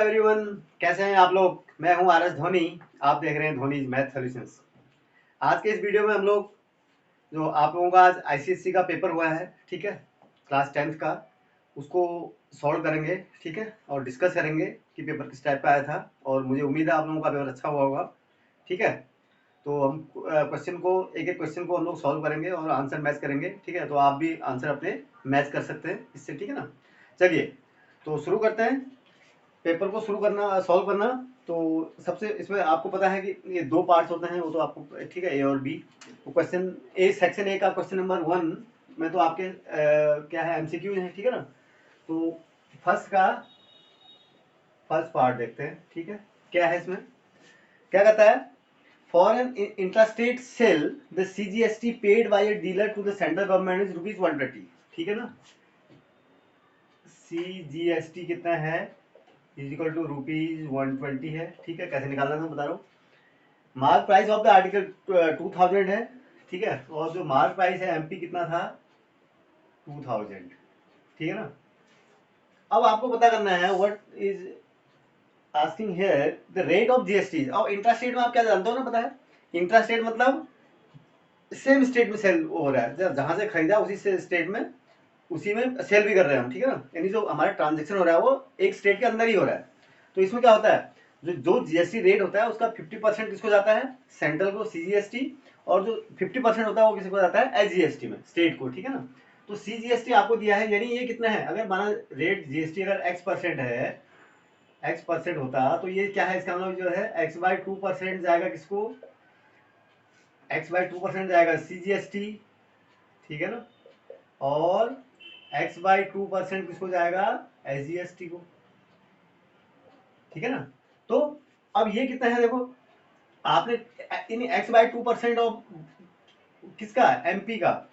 Everyone, कैसे हैं आप लोग। मैं हूं आर एस धोनी। आप देख रहे हैं धोनी मैथ सॉल्यूशंस। आज के इस वीडियो में हम लोग जो आप लोगों का आज आईसीएससी का पेपर हुआ है, ठीक है, क्लास 10th का, उसको सॉल्व करेंगे, ठीक है, और डिस्कस करेंगे कि पेपर किस टाइप का आया था। और मुझे उम्मीद है आप लोगों का पेपर अच्छा हुआ होगा, ठीक है। तो हम क्वेश्चन को एक एक क्वेश्चन को हम लोग सॉल्व करेंगे और आंसर मैच करेंगे, ठीक है। तो आप भी आंसर अपने मैच कर सकते हैं इससे, ठीक है ना। चलिए तो शुरू करते हैं पेपर को, शुरू करना सॉल्व करना। तो सबसे इसमें आपको पता है कि ये दो पार्ट्स होते हैं, वो तो आपको ठीक है, ए और बी। तो क्वेश्चन ए, सेक्शन ए का क्वेश्चन नंबर 1 में तो आपके क्या है, एमसीक्यू है, ठीक है ना। तो फर्स्ट पार्ट देखते हैं, ठीक है। क्या है इसमें, क्या कहता है, for an intrastate sale the CGST paid by a dealer to the central government is ₹120, ठीक है ना। सीजीएसटी कितना है, इज इक्वल टू ₹120 है, ठीक है। कैसे निकालना है मैं बता रहा हूँ। Mark price of the article 2000 है, ठीक है। और जो मार्क प्राइस है एमपी कितना था, 2000, ठीक है ना। अब आपको पता करना है what is asking here the rate of GST. अब इंट्रास्टेट में आप क्या जानते हो ना, पता है। इंट्रास्टेट मतलब सेम स्टेट में सेल हो रहा है, जहां से खरीदा उसी से स्टेट में, उसी में सेल भी कर रहे हैं हम, ठीक है ना। यानी जो हमारा ट्रांजेक्शन हो रहा है वो एक स्टेट के अंदर ही हो रहा है। तो इसमें क्या होता है, जो जीएसटी रेट होता है उसका 50% किसको जाता है, सेंट्रल को, सीजीएसटी। और जो 50% होता है वो किसको जाता है, एसजीएसटी में, स्टेट को, ठीक है ना। तो सीजीएसटी आपको दिया है, यानी ये कितना है, अगर माना रेट जीएसटी अगर x% है, x% होता, तो ये क्या है, इसका मतलब जो है x/2% जाएगा किसको, x/2% जाएगा सीजीएसटी, ठीक है ना। और x/2% किसको जाएगा, एसजीएसटी को, ठीक है ना। तो अब ये कितना है, देखो आपने इन x/2% ऑफ किसका, एमपी का,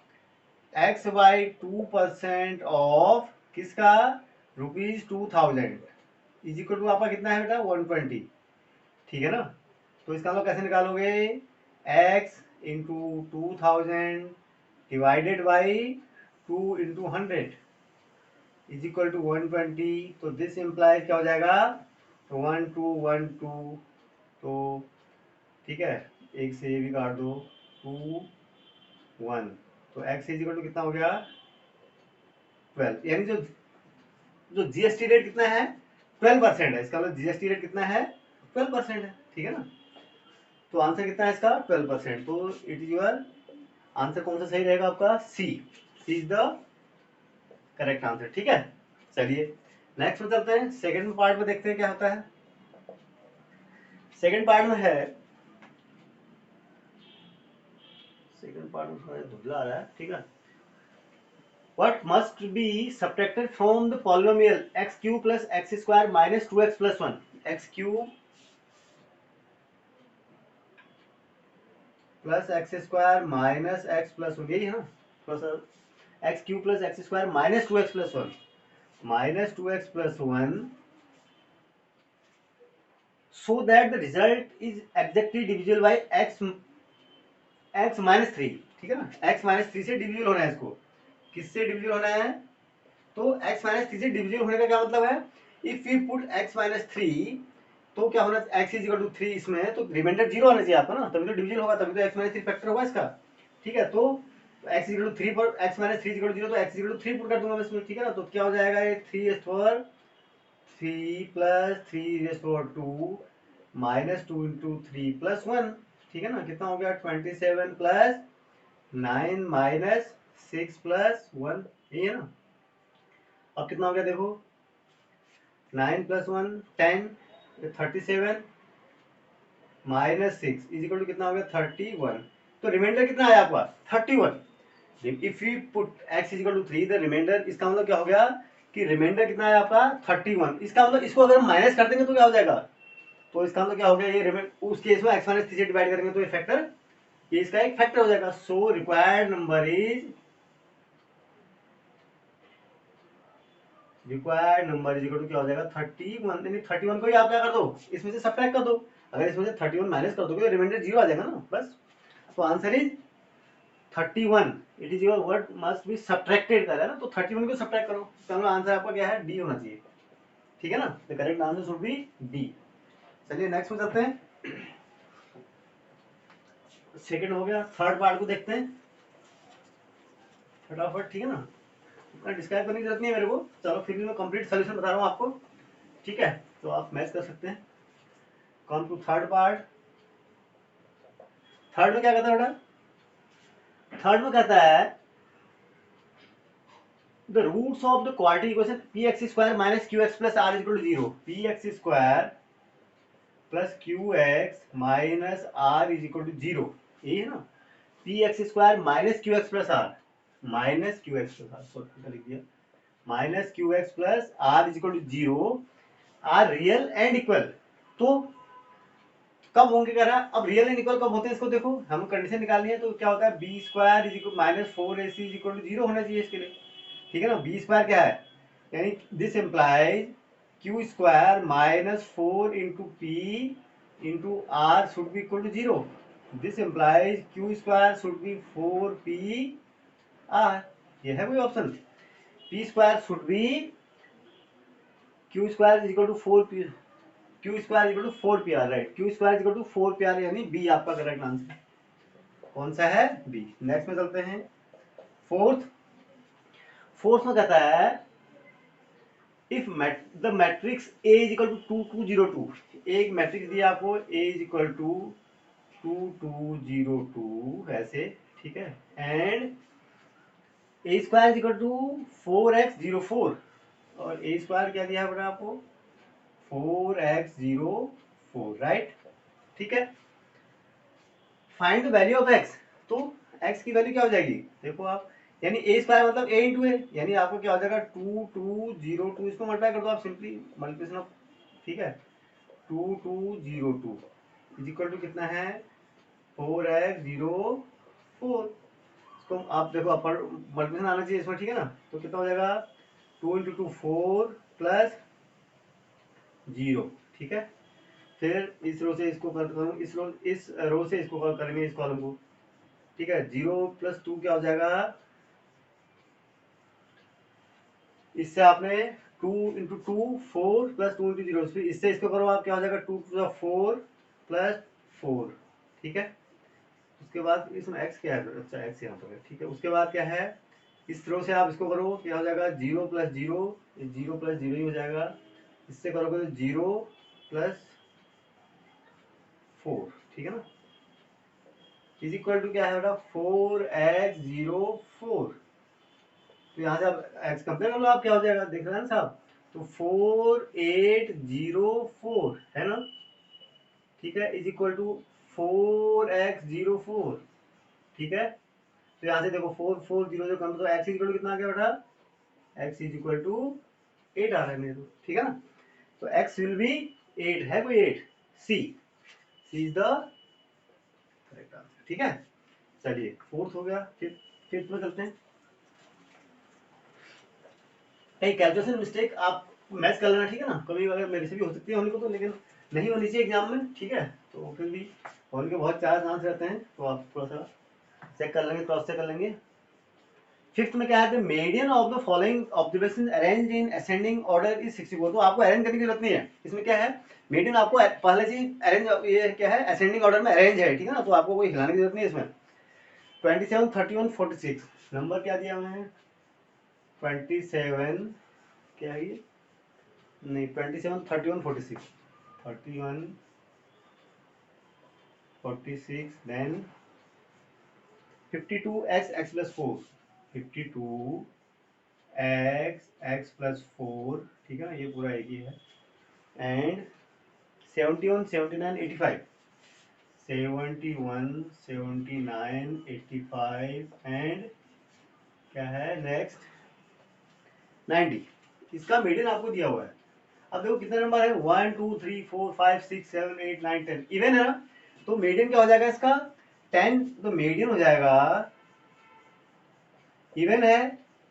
x/2% ऑफ किसका, ₹2000 इज इक्वल टू आपका कितना है बेटा, 120, ठीक है ना। तो इसका मतलब कैसे निकालोगे, x into 2000 divided by 2 into 100 is equal to 120। तो दिस इम्प्लाइज क्या हो जाएगा, 1212, तो ठीक है, एक से ये भी काट दो, 2 1, तो x इज इक्वल टू कितना हो गया, 12। यानी जो जो जीएसटी रेट कितना है, 12% है। इसका मतलब जीएसटी रेट कितना है, 12% है, ठीक है ना। तो आंसर कितना है इसका, 12%। तो इट इज योर आंसर, कौन सा सही रहेगा आपका, सी इज द करेक्ट आंसर, ठीक है। चलिए नेक्स्ट में चलते हैं, सेकंड पार्ट में देखते हैं क्या होता है। सेकंड पार्ट में है, सेकंड पार्ट में थोड़ा धुंधला आ रहा है, ठीक है। What must be subtracted from the polynomial x cube plus x square minus 2x plus 1? x cube plus x square minus x plus 1, यही है ना, थोड़ा सा, x cube plus x square minus 2x plus 1, minus 2x plus 1, so that the result is exactly divisible by x-3, ठीक है ना। x-3 से divisible होना है इसको, किससे डिविजिबल होना है, तो x-3 से डिविजिबल होने का क्या मतलब है, इफ यू पुट x-3 तो क्या होना, x इज इक्वल टू 3, इसमें तो रिमाइंडर 0 आना चाहिए आपका ना, तभी तो डिविजन होगा, तभी तो x-3 फैक्टर होगा इसका, ठीक है। तो x इक्वल टू 3 पर x-3 इक्वल टू 0, तो x इक्वल टू 3 पुट कर दूंगा मैं इसमें, ठीक है ना। तो क्या हो जाएगा, ये 3 प्लस 3 माइनस 2 इंटू 3 प्लस 1, ठीक है ना। कितना हो गया, 27 प्लस 9 माइनस 6 प्लस 1, यही है ना। अब कितना हो गया देखो, 9 plus 1 10, 37 minus 6 is equal to कितना हो गया, 31। तो रिमाइंडर कितना आया आपका, 31। If you put x is equal to 3 the reminder, इसका मतलब क्या हो गया कि रिमाइंडर कितना है आपका, 31। इसका मतलब इसको अगर माइनस कर देंगे तो क्या हो जाएगा, तो इसका मतलब क्या हो गया, ये रिमाइंडर उस केस में x-3 से डिवाइड करेंगे तो ये फैक्टर, ये इसका एक फैक्टर हो जाएगा। So required number is equal to क्या हो जाएगा, 31। यानी 31 को ही आप क्या कर दो, इसमें से सब्ट्रैक्ट कर दो। अगर इसमें से 31 माइनस कर दोगे तो रिमाइंडर 0 आ जाएगा ना, बस। तो answer is 31। It is your word must be subtracted कर रहा है ना, तो 31 को सब्ट्रैक्ट करो, तो आंसर आपका क्या है, डी होना चाहिए। ठीक है ना, the correct answer should be D. चलिए नेक्स्ट में चलते हैं, सेकंड हो गया, थर्ड पार्ट को देखते हैं फटाफट, ठीक है ना, इतना डिस्क्राइब करने की जरूरत नहीं है मेरे को, चलो फिर भी मैं कंप्लीट सोल्यूशन बता रहा हूँ आपको, ठीक है, तो आप मैच कर सकते हैं। Come to third part, third में क्या कहता है बेटा, थर्ड में कहता है the roots of the quadratic equation P X square minus Q X plus R equal to zero, P X square plus Q X minus R is equal to zero, यही है ना, P X square minus Q X plus R, minus Q X plus R, sorry लिख दिया, minus Q X plus are is equal to zero are real and equal. तो कब होंगे कह रहा है, अब रियल एंड इक्वल कब होते हैं इसको देखो, हम कंडीशन निकालनी है, तो क्या होता है B square is equal minus four A C is equal to zero होना चाहिए इसके लिए, ठीक है ना, बी स्क्वायर क्या है, यानी this implies Q square minus four into P into R should be equal to zero, this implies Q square should be four P R, ये है कोई option, P square should be Q square is equal to four P, Q square equal to four P R, right, Q square equal to four P R, यानी B आपका correct answer कौन सा है, B. Next में चलते हैं fourth, fourth में कहता है if the matrix A is equal to two two zero two, एक मैट्रिक्स दिया आपको A is equal to two two zero two ऐसे, ठीक है, and A square is equal to four X zero four, और ए स्क्वायर क्या दिया है बेटा आपको, four X zero four, right, ठीक है, find the value of X, तो एक्स की वैल्यू क्या हो जाएगी देखो आप, यानी ए स्क्वायर मतलब ए इंटू ए, यानी आपको क्या हो जाएगा टू टू जीरो टू, इसको मल्टीप्लाई कर दो आप सिंपली मल्टीप्लिकेशन ऑफ, ठीक है, two two zero two is equal to कितना है फोर एक्स जीरो फोर, इसको आप देखो अपर मल्टीप्लिकेशन आना चाहिए इसमें, ठीक है ना, तो कितना हो जाएगा to into two four plus zero, ठीक है, फिर इस रो से इसको कर करूँ, इस रो से इसको करेंगे इस कॉलम को, ठीक है, जीरो प्लस टू क्या हो जाएगा, इससे आपने two into two four plus two into zero, इससे इसको करो आप क्या हो जाएगा two two four plus four, ठीक है, उसके बाद इसमें एक्स क्या है, अच्छा एक्स यहाँ पर है, ठीक है, उसके बाद क्या है इस रो से आप इसको करो क्या हो जाएगा zero plus zero, zero plus zero ही हो जाएगा, इससे करोगे तो जीरो प्लस फोर, ठीक है ना, इज इक्वल टू क्या है बेटा फोर एक्स जीरो फोर, तो यहाँ से आप एक्स कंपेयर कर लो आप क्या हो जाएगा देख रहे हैं ना साहब, तो फोर एट जीरो फोर है ना, ठीक है, is equal to four X zero four, ठीक है, तो यहाँ से देखो फोर फोर जीरो जो कम, तो एक्स इज इक्वल टू कितना आ गया बेटा, X is equal to eight आ रहा है मेरे को, ठीक है ना, तो एक्स विल बी एट, है कोई eight, C, C is the correct answer, ठीक है, चलिए फोर्थ हो गया, फिफ्थ में चलते हैं, एक कैलकुलेशन मिस्टेक आप मैच कर लेना, ठीक है ना, कभी अगर मेरे से भी हो सकती है होने को, तो लेकिन नहीं होनी चाहिए एग्जाम में, ठीक है, तो फिर भी होने के बहुत चार चांस रहते हैं, तो आप थोड़ा सा चेक कर लेंगे, क्रॉस चेक कर लेंगे। फिफ्थ में क्या है, median of the following observation arrange in ascending order is 64, तो आपको अरेंज करने की जरूरत नहीं है, इसमें क्या है मीडियन आपको पहले से अरेंज, ये क्या है असेंडिंग ऑर्डर में अरेंज है, ठीक है ना, तो आपको कोई हिलाने की जरूरत नहीं है इसमें। 27 31 46 नंबर क्या दिया हुआ है, 27 क्या है ये, नहीं 27 31 46 31 46 then 52 x x plus 4 52 x x plus 4, ठीक है ना, ये पूरा एक ही है, एंड 71 79 85 71 79 85 एंड क्या है नेक्स्ट 90, इसका मीडियन आपको दिया हुआ है, अब देखो कितने नंबर है 1 2 3 4 5 6 7 8 9 10, इवन है ना, तो मीडियन क्या हो जाएगा इसका 10, तो मीडियन हो जाएगा इवन है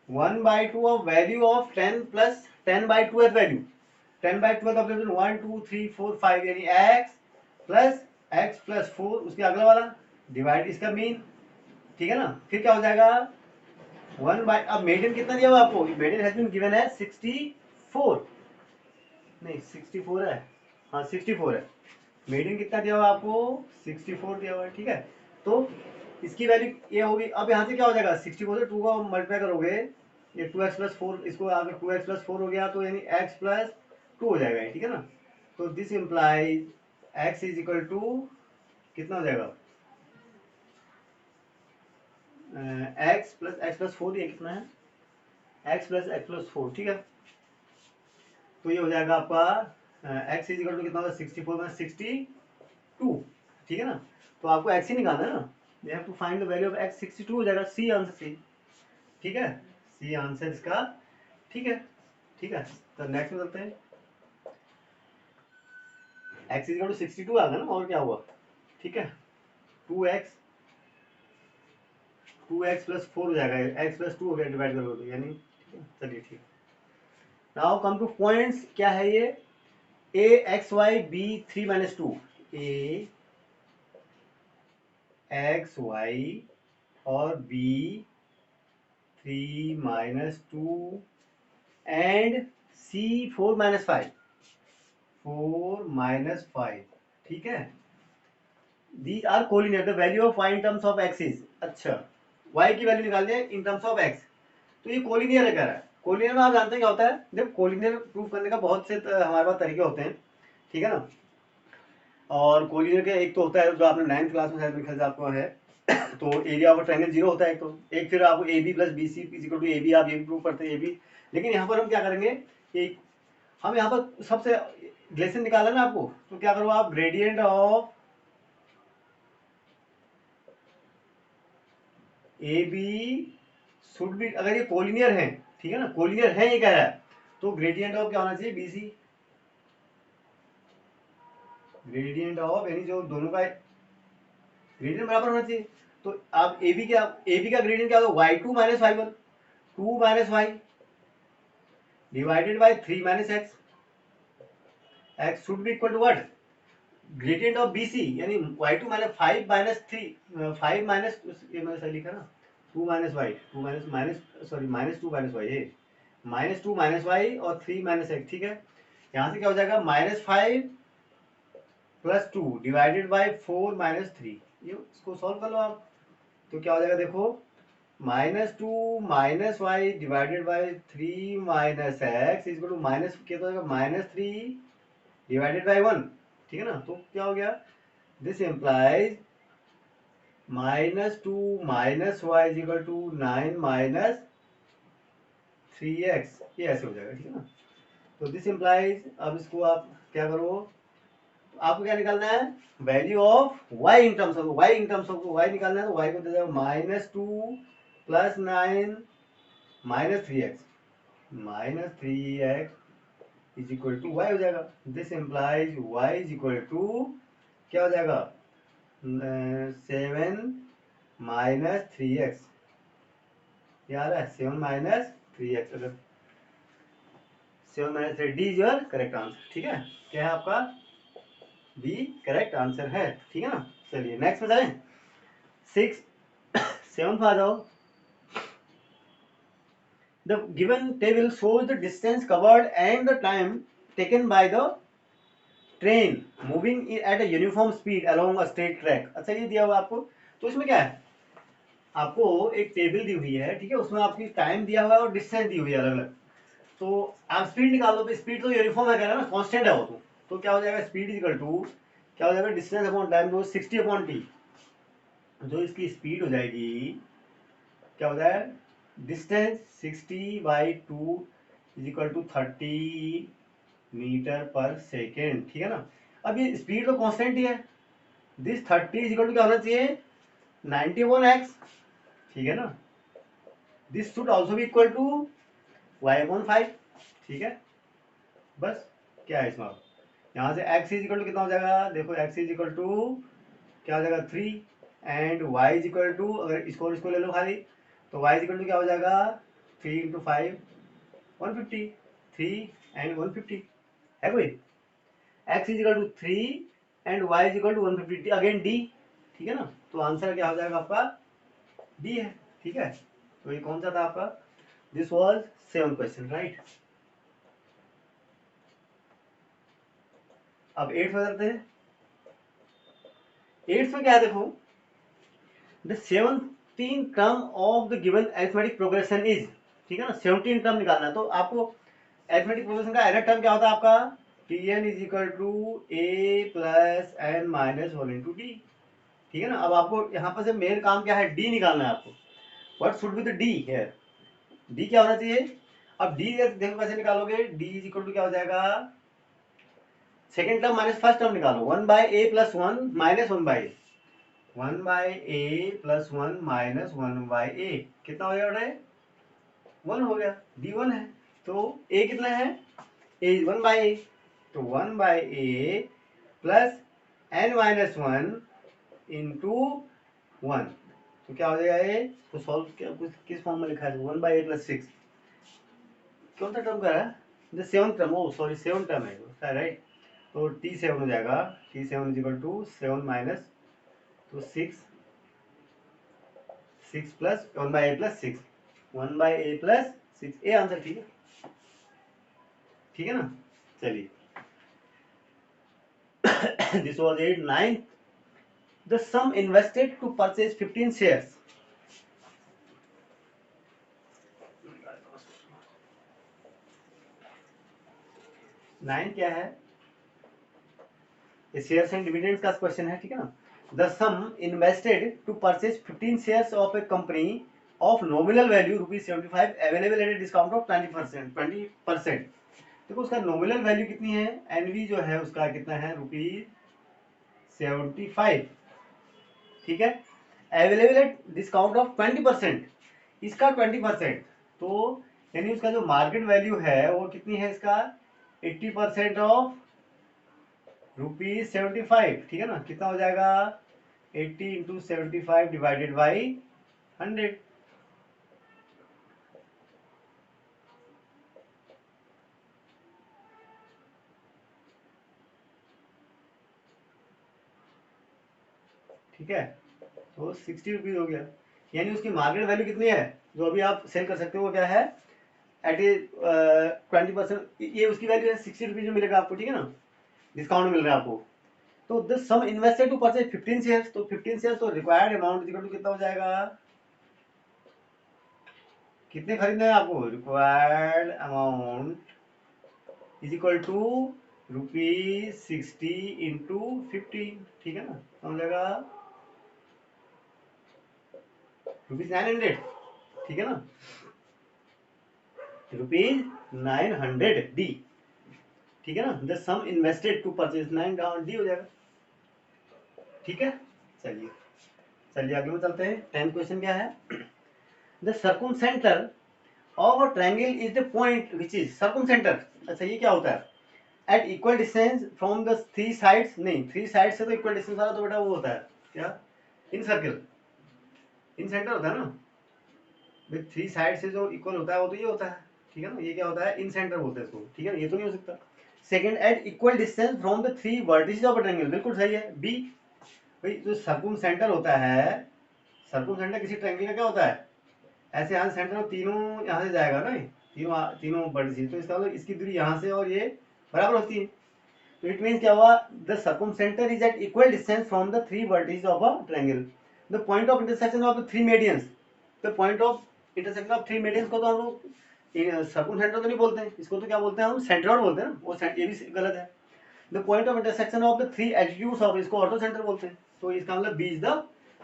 1/2 of value of 10 plus 10/2 value, 10/2 observation 1 2 3 4 5, यानी x प्लस 4, उसके अगला वाला डिवाइड इसका मीन, ठीक है ना, फिर क्या हो जाएगा 1 बाय, अब मीडियन कितना दिया हुआ आपको, मीडियन हैज बीन गिवन है 64, नहीं 64 है, हाँ 64 है। मीडियन कितना दिया हुआ है आपको, 64 दिया हुआ है, ठीक है। तो इसकी वैल्यू ये होगी। अब यहाँ से क्या हो जाएगा, 64 से 2 को मल्टीप्लाई करोगे, ये 2x+4, इसको अगर 2x+4 हो गया तो यानी x+2 हो जाएगा, ठीक है ना। तो this implies x is equal to कितना हो जाएगा, x+x+4, ये कितना है, x+x+4, ठीक है। तो ये हो जाएगा आपका x इज इक्वल टू कितना होगा, 64 में 62, ठीक है ना। तो आपको x ही निकालना है ना, you have to find the value of x, 62 हो जाएगा, सी आंसर, सी, ठीक है, सी आंसर इसका, ठीक है, ठीक है। तो नेक्स्ट में चलते हैं, x इज इक्वल टू 62 आ गया ना, और क्या हुआ, ठीक है, 2x 2x+4 हो जाएगा, x+2 हो गया, डिवाइड करोगे तो यानी, ठीक है, चलिए ठीक। नाउ कम टू पॉइंट्स, क्या है ये, a x y b 3 - 2, a x y और b 3 - 2 एंड c 4 - 5, ठीक है। These are collinear, the value of y in terms of x is, अच्छा y की वैल्यू निकाल दिया इन टर्म्स ऑफ x, तो ये कोलिनियर है कह रहा है। कोलिनियर में आप जानते हैं क्या होता है, जब कोलिनियर प्रूव करने का बहुत से हमारे पास तरीके होते हैं, ठीक है ना। और कोलिनियर के एक तो होता है जो आपने 9th क्लास में शायद मेरे ख्याल से आपको है, तो एरिया ऑफ ट्रायंगल 0 होता है एक, तो एक फिर आपको A B plus B C is equal to A B, आप ये भी प्रूव करते हैं ए बी। लेकिन यहाँ पर हम क्या करेंगे कि हम यहाँ पर सबसे रिलेशन निकाला ना आपको, तो क्या करो आप, gradient of A B should be, अगर ये कोलिनियर है, ठीक है ना, कोलिनियर है ये कह रहा है, तो ग्रेडियंट ऑफ क्या होना चाहिए, बी सी, ग्रेडियंट ऑफ यानी जो दोनों का ग्रेडियंट बराबर होना चाहिए। तो आप ए बी का ग्रेडियंट क्या होगा, y2 - y1, 2 - y divided by 3 - x, x should be equal to what, gradient of BC यानी y2 - 5 - 3, 5 माइनस, ये मैंने सही लिखा ना, 2 - y, 2 माइनस, सॉरी -2 - y, ये -2 - y और 3 - x, ठीक है। यहाँ से क्या हो जाएगा, -5 + 2 डिवाइडेड बाय 4 - 3, ये इसको सॉल्व कर लो आप, तो क्या हो जाएगा देखो, -2 - y divided by 3 - x is to minus, क्या हो जाएगा, -3 डिवाइडेड बाय 1, ठीक है ना। तो क्या हो गया, this implies -2 - y is equal to 9 - 3x, ये ऐसे हो जाएगा, ठीक है ना। तो दिस इम्प्लाइज, अब इसको आप क्या करो, आपको क्या निकालना है, value of y in terms of y, in terms of y निकालना है, तो y को दे देगा -2 + 9 - 3x, -3x is equal to y हो जाएगा। This implies y is equal to क्या हो जाएगा, 7 - 3x, ये आ रहा है 7 - 3x, अगर 7 - 3, D is your correct answer, ठीक है, क्या है आपका, बी करेक्ट आंसर है, ठीक है ना। चलिए नेक्स्ट में जाएं, 6 7 आ जाओ। The given table shows the distance covered and the time taken by the train moving at a uniform speed along a straight track। अच्छा ये दिया हुआ आपको, तो इसमें क्या है, आपको एक टेबल दी हुई है, ठीक है, उसमें आपकी टाइम दिया हुआ है और डिस्टेंस दी हुई है अलग अलग। तो आप स्पीड निकाल दो, स्पीड तो यूनिफॉर्म है कह रहा है ना, कांस्टेंट है वो, तो क्या हो जाएगा, स्पीड इज इक्वल टू क्या हो जाएगा, डिस्टेंस अपॉन टाइम, जो 60/t, जो इसकी स्पीड हो जाएगी, क्या हो जाएगा, distance 60/2 is equal to 30 metre per second, ठीक है ना। अब ये स्पीड तो कांस्टेंट ही है, दिस 30 इज इक्वल टू क्या होना चाहिए, 91x, ठीक है ना। दिस शुड ऑल्सो भी इक्वल टू y/5, ठीक है। बस क्या है इसमें, यहाँ से x इज इक्वल टू कितना हो जाएगा, देखो x इज इक्वल टू क्या हो जाएगा 3 and y is equal to, अगर इसको ले लो खाली, तो y इज इक्वल टू क्या हो जाएगा, 3 × 5 150, 3 एंड 150 है कोई, x is equal to 3 and y is equal to 150, again d, ठीक है ना। तो आंसर क्या हो जाएगा आपका, d है, ठीक है। तो ये कौन सा था आपका, this was 7th question, right. अब 8 में करते हैं। 8 में क्या है देखो, the 17 term of the given arithmetic progression is, ठीक है ना, 17 टर्म निकालना है। तो आपको अरिथमेटिक प्रोग्रेशन का एरर टर्म क्या होता है आपका, Tn is equal to a plus N minus one into D, ठीक है ना। अब आपको यहाँ पर से मेन काम क्या है, डी निकालना है आपको। What should be the D here, D क्या होना चाहिए। अब डी देखो कैसे निकालोगे, डी इज इक्वल टू क्या हो जाएगा, second term minus first term निकालो, 1/a plus 1 minus 1/a, 1/a plus 1 minus 1/a कितना हो गया बेटा, 1 हो गया, डी 1 है। तो a कितना है, a इज 1/a, तो 1/a plus n minus 1 into 1, तो क्या हो जाएगा ये, तो सॉल्व क्या कुछ किस फॉर्म में लिखा है, 1/a प्लस 6, कौन सा टर्म का है, the seven term, oh sorry seven term है राइट। तो t7 हो जाएगा, t7 is equal to 7 minus, तो 6 plus 1/a plus 6, 1/a plus 6, A answer, ठीक है, ठीक है ना। चलिए this was 8 9, the sum invested to purchase 15 shares, 9 क्या है, शेयर्स एंड डिविडेंड्स का क्वेश्चन है, ठीक है ना। The sum invested to purchase 15 shares of a company of nominal value ₹75 available at a discount of 20%। देखो उसका नॉमिनल वैल्यू कितनी है, एनवी जो है उसका कितना है, ₹75, ठीक है। अवेलेबल एट डिस्काउंट ऑफ 20%, इसका 20%, तो यानी उसका जो मार्केट वैल्यू है वो कितनी है इसका, 80% ऑफ ₹75, ठीक है ना। कितना हो जाएगा, 80 इंटू 75 डिवाइडेड बाई 100, ठीक है। तो 60 रुपीज हो गया, यानी उसकी मार्केट वैल्यू कितनी है जो अभी आप सेल कर सकते हो, वो क्या है, एट ए 20%, ये उसकी वैल्यू है 60 रुपीज में मिलेगा आपको, ठीक है ना, डिस्काउंट मिल रहा है आपको। तो this sum invested to purchase 15 shares, तो 15 शेयर्स, तो रिक्वायर्ड अमाउंट इक्वल टू कितना हो जाएगा, कितने खरीदने हैं आपको, required amount is equal to ₹60 into 15, ठीक है ना, हो जाएगा ₹900, ठीक है ना, ₹900 डी, ठीक है ना। The sum invested to purchase 9 D हो जाएगा, ठीक है। चलिए चलिए आगे में चलते हैं। 10 क्वेश्चन क्या है, the circumcentre of a triangle is the point which is circumcentre, अच्छा ये क्या होता है, at equal distance from the 3 sides, नहीं 3 साइड से तो इक्वल डिस्टेंस वाला तो बेटा वो होता है क्या, इन सर्कल, इन सेंटर होता है ना, विद 3 साइड से जो इक्वल होता है वो तो ये होता है, ठीक है ना, ये क्या होता है, इन सेंटर बोलते हैं इसको, ठीक है ना, ये तो नहीं हो सकता। Second, at equal distance from the 3 vertices of a triangle, बिल्कुल सही है बी। भाई जो सर्कमसेंटर होता है, सर्कमसेंटर किसी ट्रायंगल का क्या होता है, ऐसे यहाँ से सेंटर में तीनों यहाँ से जाएगा ना, तीनों तीनों वर्टिसेस, तो इसका मतलब इसकी दूरी यहाँ से और ये बराबर होती है। तो इट मीन्स क्या हुआ, the circumcentre is at equal distance from the 3 vertices of a triangle, the point of intersection of the 3 medians, the point of intersection of 3 medians को तो हम लोग सर्कमसेंटर तो नहीं बोलते हैं, इसको तो क्या बोलते हैं हम, सेंट्रोइड बोलते हैं ना, वो ये भी गलत है। The point of intersection of the 3 attitudes of, इसको ऑर्थो सेंटर बोलते हैं, तो इसका मतलब B is the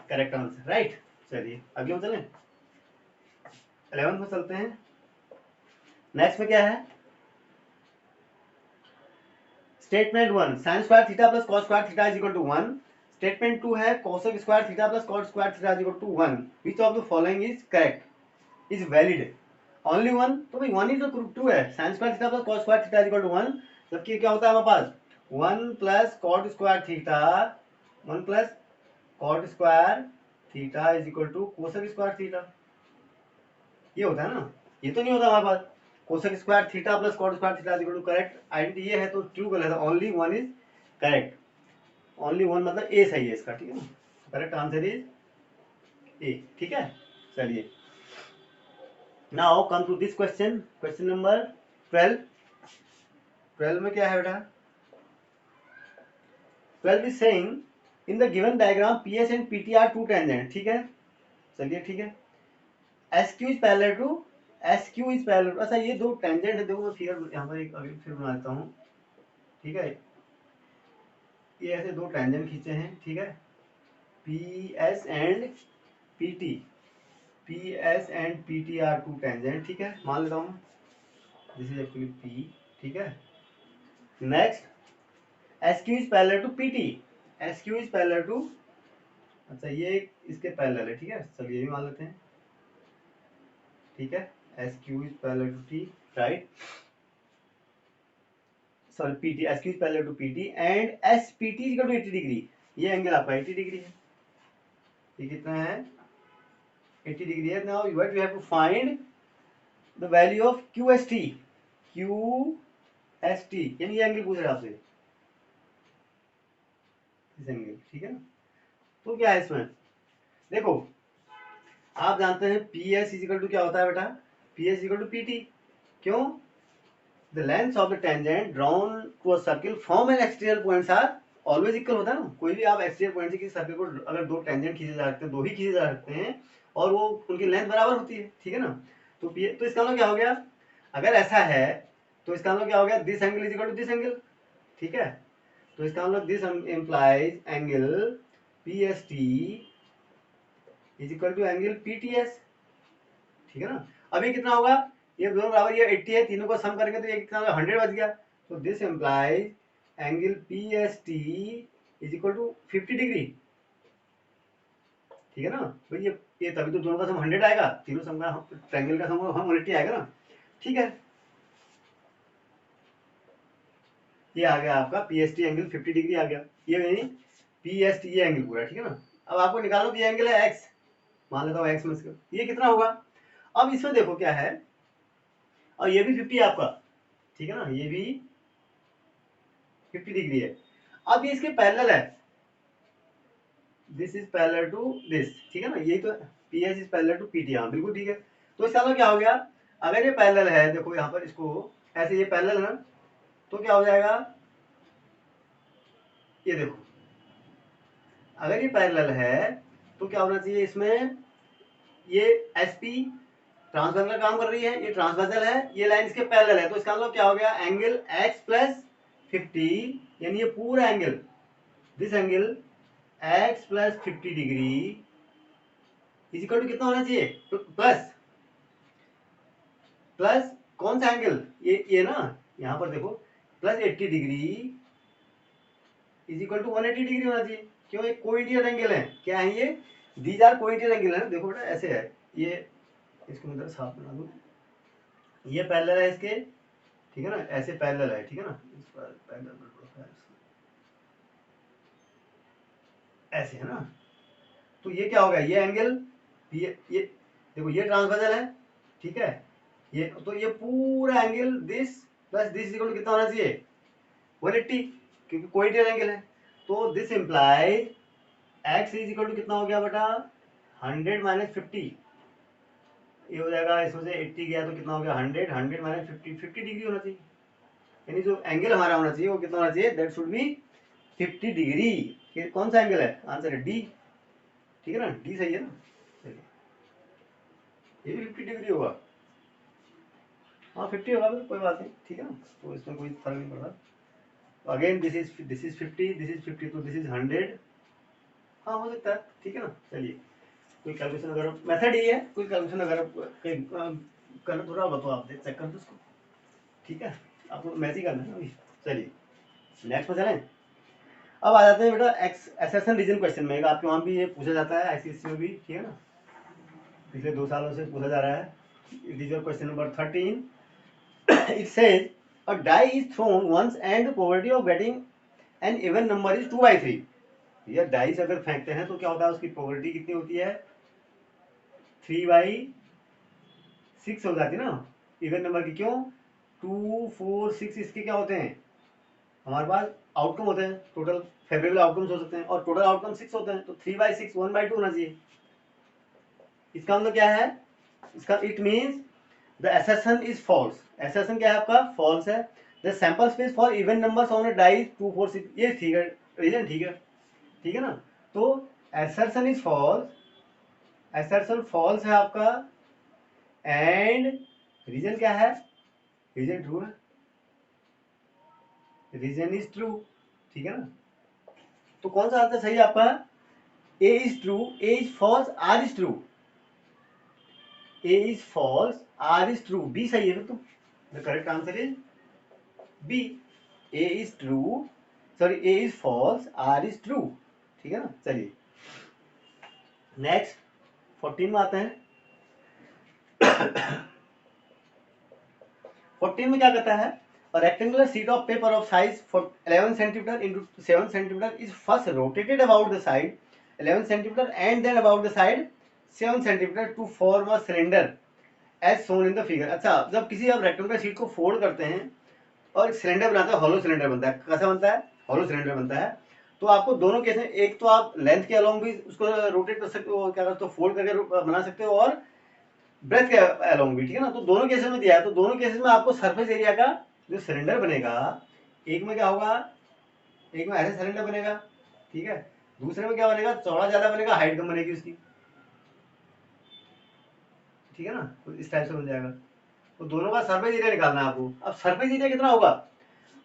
correct answer, right. चलिए अगले में चलें, 11th में चलते हैं। नेक्स्ट में क्या है, statement 1 sin square theta plus cos square theta is equal to 1, statement 2 है cosec square theta plus cot square theta is equal to 1, which of the following is correct, is valid, only one, तो भाई one ही तो true है, sin square theta plus cos square theta is equal to 1, जबकि क्या होता है हमारे पास 1 plus cot square theta, 1 plus cot square theta is equal to cosec square theta, ये होता है ना, ये तो नहीं होता हमारे पास cosec square theta plus cot square theta equal to correct, identity ये है तो ट्रू गलत है, only one is correct, only one मतलब ए सही है इसका, ठीक है ना, करेक्ट आंसर इज ए, ठीक है। चलिए now come to this question, question number 12। 12 में क्या है बेटा, 12 is saying in the given diagram P S and P T are two tangent, ठीक है, चलिए ठीक है, S Q is parallel to S Q is parallel, अच्छा ये दो टेंजेंट है, देखो मैं फिगर यहाँ पर एक अभी फिर बना देता हूँ, ठीक है, ये ऐसे दो टेंजेंट खींचे हैं, ठीक है, P S and P T, P S and P T are two tangent, ठीक है, मान लेता हूँ दिस इज एक्चुअली पी, ठीक है, next S Q is parallel to P T, S Q is parallel to, अच्छा ये इसके पैरेलल है, ठीक है, चलिए ये भी मान लेते हैं, ठीक है, S Q is parallel to T, right, sorry P T, S Q is parallel to P T and S P T is equal to 80 degree, ये एंगल आपका 80 डिग्री है, ये कितना है 80 डिग्री है। Now what we have to find the value of Q S T, Q S T यानी ये angle पूछ रहे हैं आपसे, इस एंगल, ठीक है ना, तो क्या है इसमें, देखो आप जानते हैं पी एस इजिकल टू क्या होता है बेटा, P S is equal to P T, क्यों, the length of the tangent drawn to a circle from an exterior points are always equal होता है ना, कोई भी आप एक्सटीरियर पॉइंट से किसी सर्किल को अगर दो टेंजेंट खींचे जा सकते हैं, दो ही खींचे जा सकते हैं और वो उनकी लेंथ बराबर होती है, ठीक है ना, तो तो इसका मतलब क्या हो गया, अगर ऐसा है तो इसका मतलब क्या हो गया, this angle is equal to this angle, ठीक है, तो इसका मतलब this implies angle P S T is equal to angle P T S, ठीक है ना, अभी कितना होगा, ये दोनों बराबर, ये 80 है, तीनों को सम करेंगे तो ये कितना 100 बच गया, तो this implies angle P S T is equal to 50 degree, ठीक है ना, तो ये तभी तो दोनों का सम 100 आएगा, तीनों सम का ट्रायंगल का सम 180 आएगा ना, ठीक है, ये आ गया आपका P S T angle 50 degree आ गया, ये नहीं पी एस टी ये एंगल पूरा, ठीक है ना, अब आपको निकालो ये एंगल है एक्स, मान लेता हूँ एक्स में ये कितना होगा, अब इसमें देखो क्या है, और ये भी 50 है आपका, ठीक है ना, ये भी 50 डिग्री है, अब ये इसके पैरेलल है, this is parallel to this, ठीक है ना, यही तो P S is parallel to P T, हाँ बिल्कुल ठीक है, तो इसका मतलब क्या हो गया, अगर ये पैरेलल है, देखो यहाँ पर इसको ऐसे ये पैरेलल है ना, तो क्या हो जाएगा, ये देखो अगर ये पैरेलल है तो क्या होना चाहिए इसमें, ये एस पी ट्रांसवर्सल का काम कर रही है, ये ट्रांसवर्सल है, ये लाइन इसके पैरेलल है, तो इसका मतलब क्या हो गया, एंगल एक्स प्लस 50 यानी ये पूरा angle, this angle X plus 50 degree is equal to कितना होना चाहिए, तो प्लस प्लस कौन सा एंगल, ये ना, यहां पर देखो plus 80 degree is equal to 180 degree होना चाहिए, क्यों, एक कोइंटियर एंगल है, क्या है ये, दीज आर कोइंटियर एंगल है, देखो बेटा ऐसे है, ये इसको मैं साफ बना दूं, ये पैरेलल है इसके, ठीक है ना, ऐसे पैरेलल है, ठीक है ना, इस पर पैरेलल ऐसे है ना, तो ये क्या होगा, ये एंगल, ये देखो ये ट्रांसवर्सल है, ठीक है, ये तो ये पूरा angle this plus this equal to कितना होना चाहिए 180, क्योंकि कोइंटियर एंगल है, तो this implies X is equal to कितना हो गया बेटा 100 माइनस 50, ये हो जाएगा, इसमें से 80 गया तो कितना हो गया 100, 100 माइनस 50, 50 डिग्री होना चाहिए, यानी जो एंगल हमारा होना चाहिए वो कितना होना चाहिए, दैट शुड बी 50 डिग्री, ये कौन सा एंगल है, आंसर है डी, ठीक है ना, डी सही है ना, चलिए ये भी 50 डिग्री होगा, हाँ 50 होगा कोई बात नहीं, ठीक है ना, तो इसमें कोई फर्क नहीं पड़ता, तो again this is 50, this is 50, तो दिस इज 100, हाँ हो सकता है, ठीक है ना, चलिए कोई कैलकुलेशन अगर मेथड ही है, कोई कैलकुलेशन अगर करना थोड़ा बताओ, आप देख चेक कर दो उसको, ठीक है, आपको मैथ ही करना है अभी, चलिए नेक्स्ट पर चलें, अब आ जाते हैं बेटा एक्स एसेशन रीजन क्वेश्चन में, आपके वहाँ भी ये पूछा जाता है आईसीएससी में भी, ठीक है ना, पिछले 2 सालों से पूछा जा रहा है, it is your question number 13, it says a die is thrown once and the probability of getting an even number is 2/3, ये डाइस अगर फेंकते हैं तो क्या होता है, उसकी प्रोबेबिलिटी कितनी होती है 3/6 हो जाती है ना, इवन नंबर की, क्यों 2 4 6 इसके क्या होते हैं, हमारे पास आउटकम होते हैं, टोटल फेवरेबल आउटकम्स हो सकते हैं और टोटल आउटकम 6 होते हैं, तो 3/6 1/2 होना चाहिए, इसका मतलब क्या है, इसका it means the assertion is false, assertion क्या है आपका फॉल्स है, the sample space for even numbers on a die 2 4 6, ये ठीक है, रीजन ठीक है ना। तो assertion is false, assertion false है आपका, एंड रीजन क्या है, रीजन ट्रू है, रीजन इज ट्रू, ठीक है ना। तो कौन सा आंसर सही है आपका, A is true, A is false, R is true, A is false, R is true, B सही है फिर तो, the correct answer is B, A is true, sorry A is false, R is true, ठीक है ना। चलिए next 14 में आते हैं। 14 में क्या कहता है, a rectangular sheet of paper of size for 11 centimeter into 7 centimeter is first rotated about the side 11 centimeter and then about the side 7 centimeter to form a cylinder as shown in the figure। अच्छा, जब किसी आप rectangular sheet को fold करते हैं और एक cylinder बनाते हैं, हॉलो सिलेंडर बनता है, कैसा बनता है, हॉलो सिलेंडर बनता है, तो आपको दोनों केस में, एक तो आप लेंथ के अलोंग भी उसको रोटेट कर सकते हो, क्या करते हो, फोल्ड करके बना सकते हो, और ब्रेथ के अलोंग भी, ठीक है ना। तो दोनों केसेस में दिया है, तो दोनों केसेस में आपको सरफेस एरिया का जो सिलेंडर बनेगा, एक में क्या होगा, एक में ऐसे सिलेंडर बनेगा, ठीक है, दूसरे में क्या बनेगा, चौड़ा ज्यादा बनेगा, हाइट कम बनेगी उसकी, ठीक है ना। तो इस टाइप से बन जाएगा। तो दोनों का सरफेस एरिया निकालना है आपको। अब सरफेस एरिया कितना होगा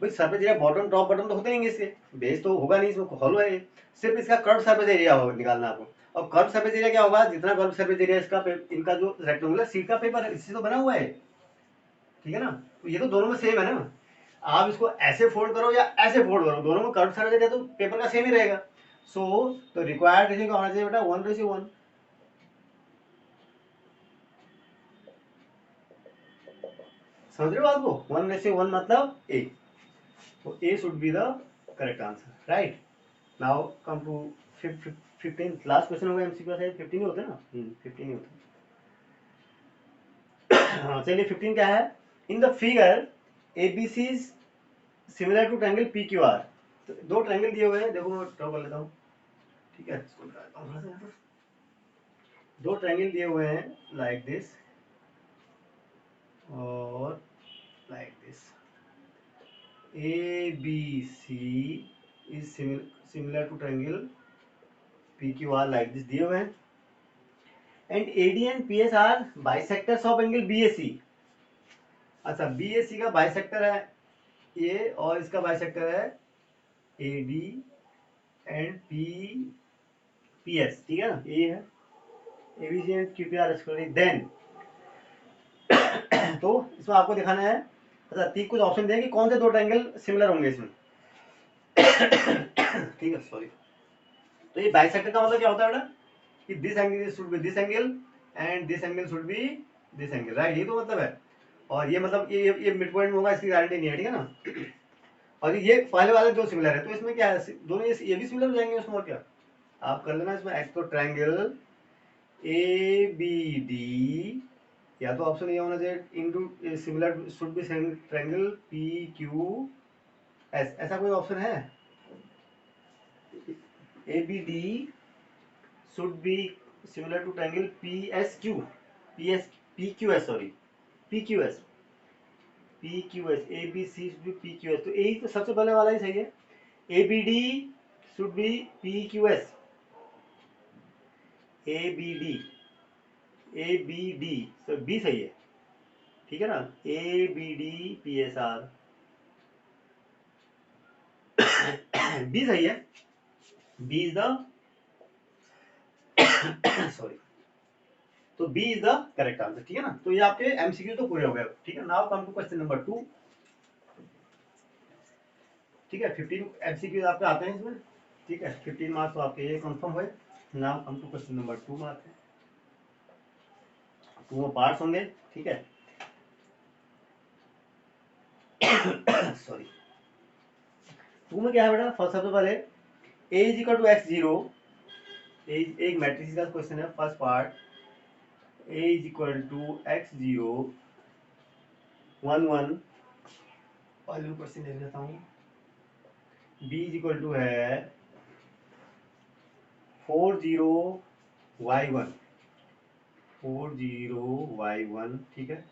भाई, surface area bottom top button तो होते नहीं इसके, बेस तो होगा नहीं, इसमें हॉलो है, सिर्फ इसका कर्व सरफेस एरिया होगा निकालना आपको। और कर्व सरफेस एरिया क्या होगा, जितना कर्व सरफेस एरिया इसका, इनका जो रेक्टेंगुलर शीट का पेपर है इससे तो बना हुआ है, ठीक है ना। तो ये तो दोनों में सेम है ना, आप इसको ऐसे फोल्ड करो या ऐसे फोल्ड करो, दोनों में कर्व सरफेस एरिया तो पेपर का सेम ही रहेगा। सो तो रिक्वायर्ड रेशियो क्या होना चाहिए बेटा, 1:1। समझ रहे हो बात को, 1:1 मतलब ए, तो A should be the correct answer, right. Now come to 15 last question होगा एमसीक्यू का, 15 ही होते हैं ना, 15 ही होते हैं। हाँ चलिए 15 क्या है, in the figure ABC similar to triangle P Q R. तो दो ट्रायंगल दिए हुए हैं, देखो मैं ड्रॉ कर लेता हूँ, ठीक है, इसको निकाल लेता हूँ थोड़ा सा यहाँ पर। दो ट्रायंगल दिए हुए हैं लाइक दिस और like this, A B C is similar to triangle P Q R like this दिए हुए हैं, and AD and P S are bisectors of angle B A C. अच्छा, बी ए सी का bisector है ये, और इसका बाइसेक्टर है A D and P P S, ठीक है ना, ये है A B C and Q P R square. Then तो इसमें आपको दिखाना है, अच्छा तीन कुछ ऑप्शन दिए कि कौन से दो ट्रायंगल सिमिलर होंगे इसमें। ठीक है, सॉरी। तो ये बाइसेक्टर का मतलब क्या होता है बेटा, कि this angle should be this angle and this angle should be this angle, right, ये तो मतलब है। और ये मतलब ये मिड पॉइंट में होगा, इसकी गारंटी नहीं है, ठीक है ना। और ये पहले वाले दो सिमिलर है, तो इसमें क्या है, दोनों ये भी सिमिलर हो जाएंगे उसमें, और क्या आप कर लेना इसमें, एक तो ट्रायंगल ए बी डी, या तो ऑप्शन ये होना चाहिए into similar should be triangle P Q S, ऐसा कोई ऑप्शन है, A B D should be similar to triangle P S Q, P S P Q S, sorry P Q S, P Q S, A B C should be P Q S, तो A तो सबसे पहले वाला ही सही है, A B D should be P Q S, A B D, A B D, तो B सही है, ठीक है ना, A B D P S R, B सही है, बी इज द सॉरी, तो B is the correct answer, ठीक है ना। तो ये आपके एमसीक्यू तो पूरे हो गए, ठीक है। Now come to question number 2, ठीक है, 15 एमसीक्यू आपके आते हैं इसमें, ठीक है, 15 मार्क्स तो आपके ये कंफर्म हुए। Now come to question number 2 में आते हैं, 2 में पार्ट्स होंगे, ठीक है। सॉरी, 2 में क्या है बेटा, फर्स्ट सबसे पहले a is equal to X zero, एक मैट्रिक्स का क्वेश्चन है, first part, a is equal to X zero 1 1, पहले क्वेश्चन ले लेता हूँ, b इज इक्वल टू है 40y1, 40y1, ठीक है,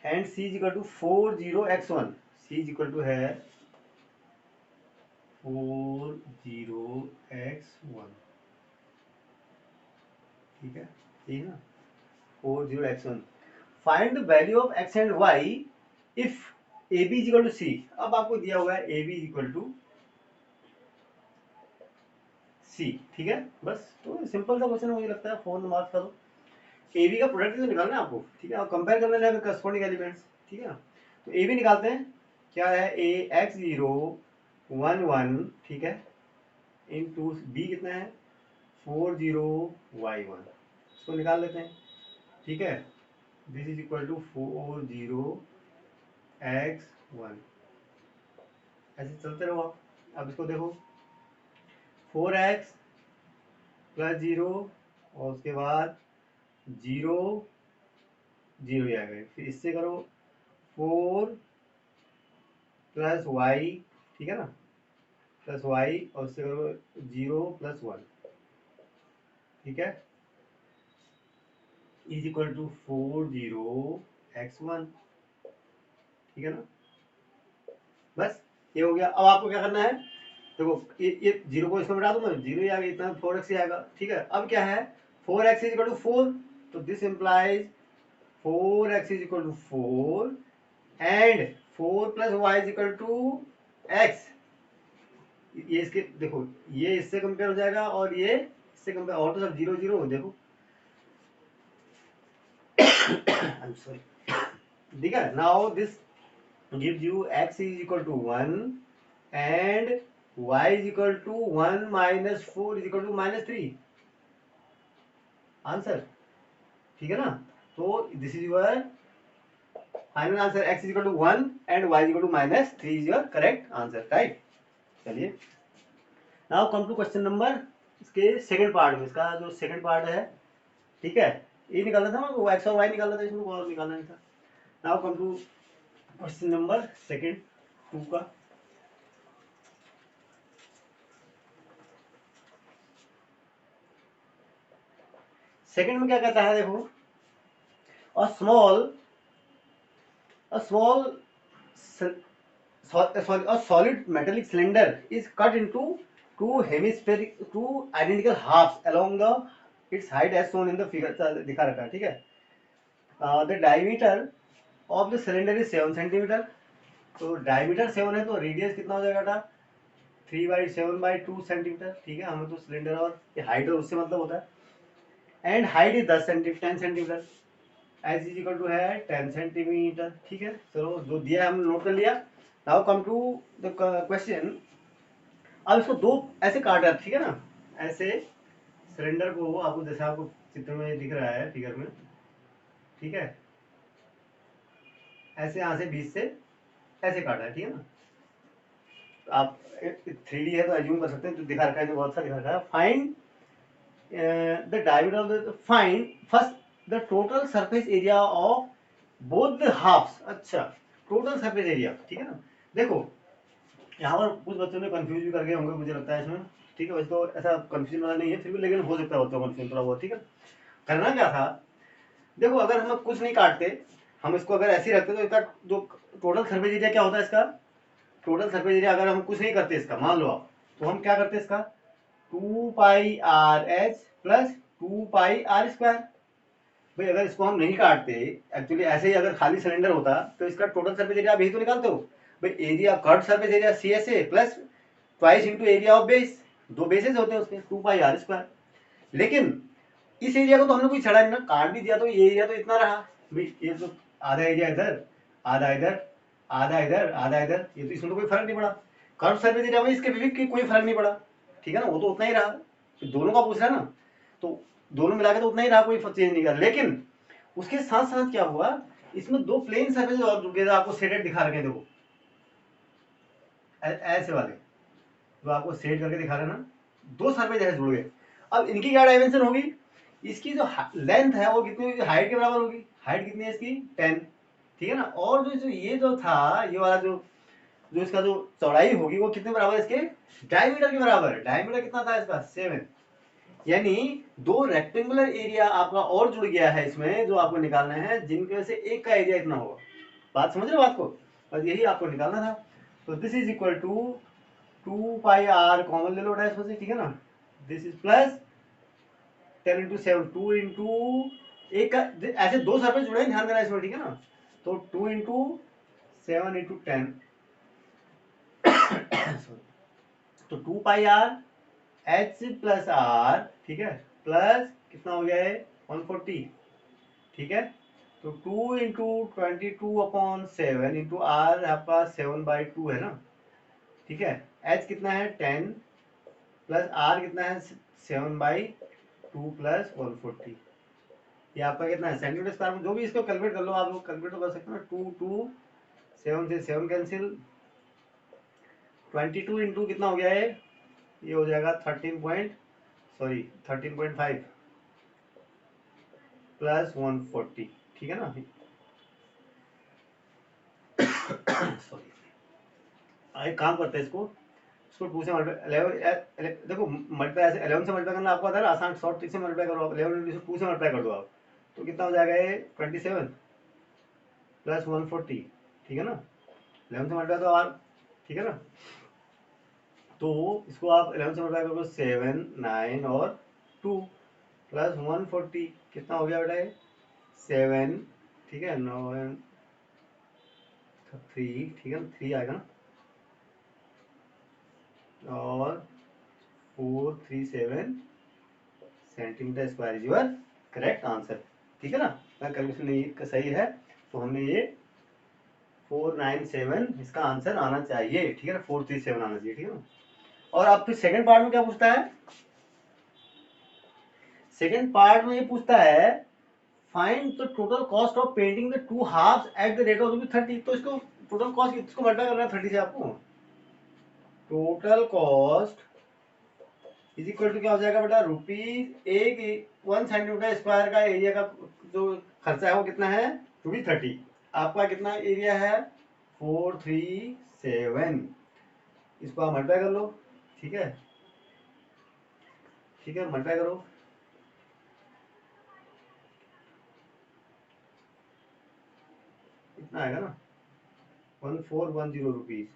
and c is equal to 40x1, c is equal to है 40x1, ठीक है, ठीक है ना, 40x1। Find the value of x and y if A B is equal to C. अब आपको दिया हुआ है A B is equal to C, ठीक है, बस तो सिंपल सा क्वेश्चन मुझे लगता है 4 मार्क्स का। तो ए बी का प्रोडक्ट तो निकालना है आपको, ठीक है, और कंपेयर करना है करस्पॉन्डिंग एलिमेंट्स, ठीक है ना। तो ए बी निकालते हैं, क्या है, ए एक्स 0 1 1, ठीक है, इनटू बी कितना है 40y1, इसको निकाल लेते हैं, ठीक है। This is equal to 40x1, ऐसे चलते रहो आप। अब इसको देखो 4x प्लस 0 और उसके बाद 0 0 आ गए, फिर इससे करो 4 प्लस वाई, ठीक है ना, प्लस वाई और उससे करो 0 प्लस 1, ठीक है, इज इक्वल टू 40x1, ठीक है ना। बस ये हो गया। अब आपको क्या करना है, देखो ये 0 को इसमें बढ़ा दूंगा, 0 ही आ गया, इतना 4x ही आएगा, ठीक है। अब क्या है 4x इज इक्वल टू 4, तो this implies 4x is equal to 4 and 4 plus Y is equal to x। ये इसके देखो, ये इससे कंपेयर हो जाएगा और ये इससे कंपेयर, और तो सब 0 0 देखो आई एम सॉरी, ठीक है। Now this gives you x is equal to 1 and y is equal to 1 minus 4 is equal to -3 answer, ठीक है ना। तो this is your final answer, x is equal to 1 and y is equal to -3 is your correct answer, right. चलिए now come to question number, इसके second part में, इसका जो second part है, ठीक है, ये निकालना था ना, वो x और y निकालना था, इसमें और निकालना नहीं था। Now come to question number second 2 का। सेकंड में क्या कहता है, देखो a solid metallic cylinder is cut into two identical halves along its height as shown in the figure, दिखा रखा है, ठीक है। The diameter of the cylinder is 7 centimetre, तो डायमीटर 7 है तो रेडियस कितना हो जाएगा बेटा 3/7/2 सेंटीमीटर, ठीक है। हमें तो सिलेंडर और हाइट और उससे मतलब होता है, and height is 10 centimetre, H is equal to है 10 सेंटीमीटर, ठीक है। चलो जो दिया है हमने नोट कर लिया। Now come to the question. अब इसको दो ऐसे काटा, ठीक है ना, ऐसे सिलेंडर को आपको जैसे आपको चित्र में दिख रहा है फिगर में, ठीक है, ऐसे यहाँ से बीच से ऐसे काटा है, ठीक है ना। तो आप 3D है तो एज्यूम कर सकते हैं, तो दिखा रखा है, जो बहुत सा दिखा रखा है। Find the diameter of the, find first the total surface area of both the halves. अच्छा, टोटल सरफेस एरिया, ठीक है ना। देखो यहाँ पर कुछ बच्चों ने कंफ्यूज भी कर गए होंगे मुझे लगता है इसमें, ठीक है। वैसे तो ऐसा कंफ्यूजन वाला नहीं है, फिर भी लेकिन हो सकता है बच्चों को कंफ्यूजन थोड़ा बहुत, ठीक है। करना क्या था, देखो अगर हम कुछ नहीं काटते, हम इसको अगर ऐसे ही रखते तो इसका जो टोटल सरफेस एरिया क्या होता है, इसका टोटल सरफेस एरिया अगर हम कुछ नहीं करते इसका, मान लो आप, तो हम क्या करते इसका 2πr(h) प्लस 2πr²। भाई अगर इसको हम नहीं काटते, एक्चुअली ऐसे ही अगर खाली सिलेंडर होता तो इसका टोटल सरफेस एरिया आप यही तो निकालते हो। भाई area curve surface area CSA plus twice into area of base, दो बेसेस होते हैं उसके 2πr²। लेकिन इस एरिया को तो हमने कोई छड़ा नहीं ना, काट भी दिया तो ये एरिया तो इतना रहा। भाई ये तो आधा एरिया इधर, आधा इधर, आधा इधर, आधा इधर, ये तो इसमें तो कोई फर्क नहीं पड़ा। कर्व सरफेस एरिया में इसके विविध की कोई फर्क नहीं पड़ा, ठीक है ना, वो तो उतना ही रहा। तो दोनों का पूछ रहा है ना, तो दोनों मिला के तो उतना ही रहा, कोई चेंज नहीं कर। लेकिन उसके साथ साथ क्या हुआ, इसमें दो प्लेन सरफेस और जुड़ गए, आपको शेडेड दिखा रखे, देखो ऐसे वाले जो आपको शेड करके दिखा रहे ना, दो सरफेस ऐसे जुड़ गए। अब इनकी क्या डायमेंशन होगी, इसकी जो लेंथ है वो कितनी होगी, हाइट के बराबर होगी। हाइट कितनी है इसकी 10, ठीक है ना। और जो ये जो था, ये वाला जो जो इसका जो चौड़ाई होगी वो कितने बराबर, इसके डायमीटर के बराबर है। डायमीटर कितना था इसका 7, यानी दो रेक्टेंगुलर एरिया आपका और जुड़ गया है इसमें, जो आपको निकालना है, जिनके से एक का एरिया इतना होगा। बात समझ रहे हो बात को, और यही आपको निकालना था। तो this is equal to 2 pi R common ले लो बेटा इसमें से, ठीक है ना। This is plus 10 into 7, 2 into एक ऐसे दो सरफेस जुड़े हैं, ध्यान देना इसमें, ठीक है ना। तो 2 इंटू 7 इंटू 10 तो 2 pi R H plus are, ठीक है, प्लस कितना हो गया है 140, ठीक है। तो 2 इंटू 22/7 इंटू आर आपका 7/2 है ना, ठीक है। एच कितना है 10 प्लस आर कितना है 7/2 प्लस 140, ये आपका कितना है सेंटीमीटर स्क्वायर में, जो भी इसको कैलकुलेट कर लो आप लोग, कैलकुलेट तो कर सकते हो ना। 2 7 से 7 कैंसिल, 22 इंटू कितना हो गया है, ये हो जाएगा 13.5 प्लस 140, ठीक है ना। सॉरी, एक काम करते हैं इसको, इसको 2 से मल्टीप्लाई 11 देखो मल्टीप्लाई ऐसे 11 से मल्टीप्लाई करना आपको आता है ना, आसान शॉर्ट ट्रिक से मल्टीप्लाई करो आप, 11 इंटू 2 से मल्टीप्लाई कर दो आप, तो कितना हो जाएगा ये 27 प्लस 140, ठीक है ना। 11 से मल्टीप्लाई तो आप, ठीक है ना। तो इसको आप 11 से मल्टीप्लाई करोगे 7 9 और 2 प्लस 140, कितना हो गया बेटा ये 7, ठीक है 9 3, ठीक है ना, 3 आएगा ना, और 437 centimetre square is your correct answer, ठीक है ना। कैलकुलेशन नहीं सही है, तो हमने ये 497 इसका आंसर आना चाहिए, ठीक है ना, 437 आना चाहिए, ठीक है ना। और अब फिर सेकंड पार्ट में क्या पूछता है, सेकंड पार्ट में ये पूछता है find the total cost of painting the two halves at the rate of ₹30। तो इसको टोटल कॉस्ट किसको मल्टीप्लाई करना है 30 से आपको, total cost is equal to क्या हो जाएगा बेटा, रुपीज एक 1 सेंटीमीटर स्क्वायर का एरिया का जो खर्चा है वो कितना है, ₹30। आपका कितना एरिया है 437, इसको आप मल्टीप्लाई कर लो, ठीक है, ठीक है मल्टीप्लाई करो, इतना आएगा ना 1410 रुपीज,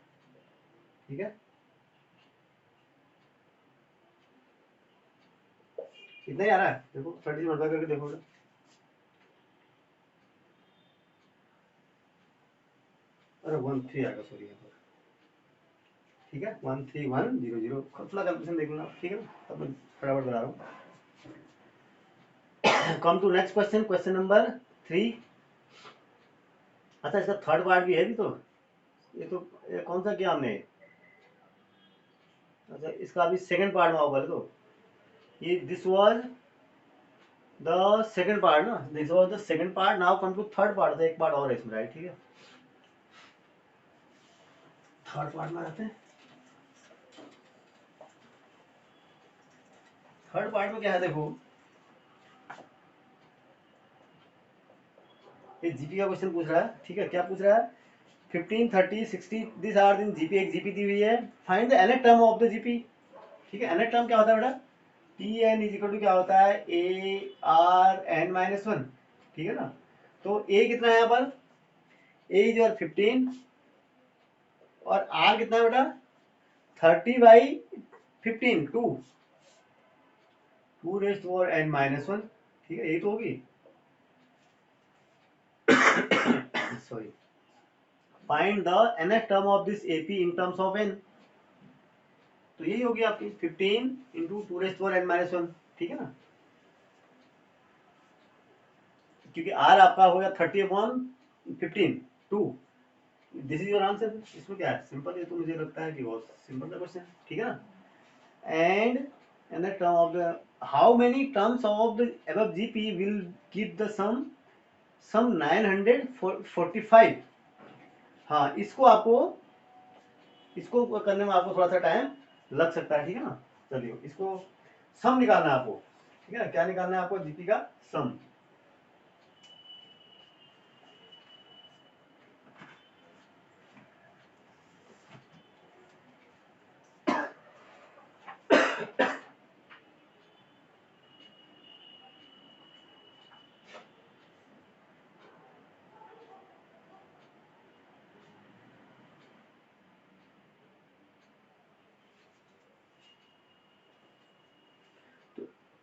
ठीक है, इतना ही आ रहा है, देखो 30 मल्टीप्लाई करके देखो, अरे 13 आएगा सॉरी यहाँ पर, ठीक है 13100, थोड़ा कैलकुलेशन देख लेना, ठीक है ना, अब मैं फटाफट बता रहा हूँ। Come to next question, question number 3। अच्छा इसका थर्ड पार्ट भी है भी, तो ये तो ये कौन सा किया हमने, अच्छा इसका अभी सेकंड पार्ट में आओ पहले, तो ये this was the second part ना, this was the second part, now come to third part, तो एक पार्ट और है इसमें, राइट, ठीक है। थर्ड पार्ट में आते हैं, थर्ड पार्ट में क्या है देखो, ये जीपी का क्वेश्चन पूछ रहा है, ठीक है, क्या पूछ रहा है 15 30 60 दिस आर इन जीपी, एक जीपी दी हुई है, find the nth term of the GP, ठीक है। nth टर्म क्या होता है बेटा, T N is equal to क्या होता है ए आर एन माइनस 1, ठीक है ना। तो ए कितना है यहाँ पर, ए इज योर 15 और आर कितना है बेटा 30/15, 2 रेस्ट पावर एन माइनस 1, ठीक है, यही तो होगी sorry. Find the nth term of this AP in terms of N, तो यही होगी आपकी 15 into 2 raised power N minus 1, ठीक है ना, क्योंकि आर आपका हो गया 30/15 2, दिस इज योर आंसर। इसमें क्या है सिंपल, ये तो मुझे लगता है कि बहुत सिंपल सा क्वेश्चन, ठीक है ना। And the term of the how many terms of the above GP will give the sum 945। हाँ इसको करने में आपको थोड़ा सा टाइम लग सकता है, ठीक है ना। चलिए इसको सम निकालना है आपको, ठीक है ना, क्या निकालना है आपको जीपी का सम।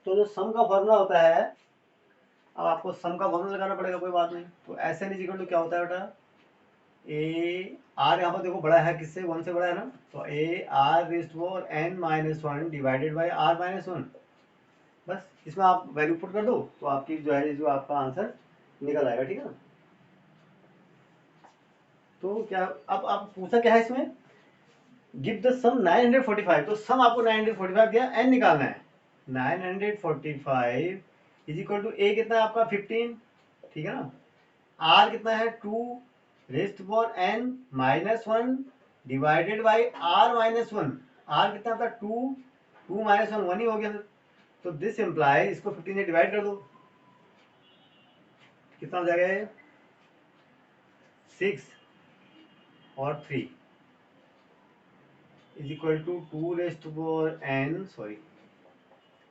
तो जो सम का फॉर्मूला होता है, अब आपको सम का फॉर्मूला लगाना पड़ेगा, कोई बात नहीं। तो एस एन इक्वल टू क्या होता है बेटा, ए आर, यहाँ पर देखो बड़ा है, किससे, 1 से बड़ा है ना, तो A R raise to power N minus 1 divided by R minus 1। बस इसमें आप वैल्यू पुट कर दो तो आपकी जो है, जो आपका आंसर निकल आएगा, ठीक है ना। तो क्या अब आप पूछा क्या है इसमें, गिव द सम 945, तो सम आपको 945 दिया, एन निकालना है। 945 इज इक्वल टू ए कितना है आपका 15, ठीक है ना, आर कितना है 2 raised power N minus 1 divided by R minus 1, R कितना था 2, 2 माइनस 1 1 ही हो गया। तो दिस इम्प्लाई, इसको 15 से डिवाइड कर दो, कितना हो जाएगा 6 और 3 is equal to 2 raised power N, sorry,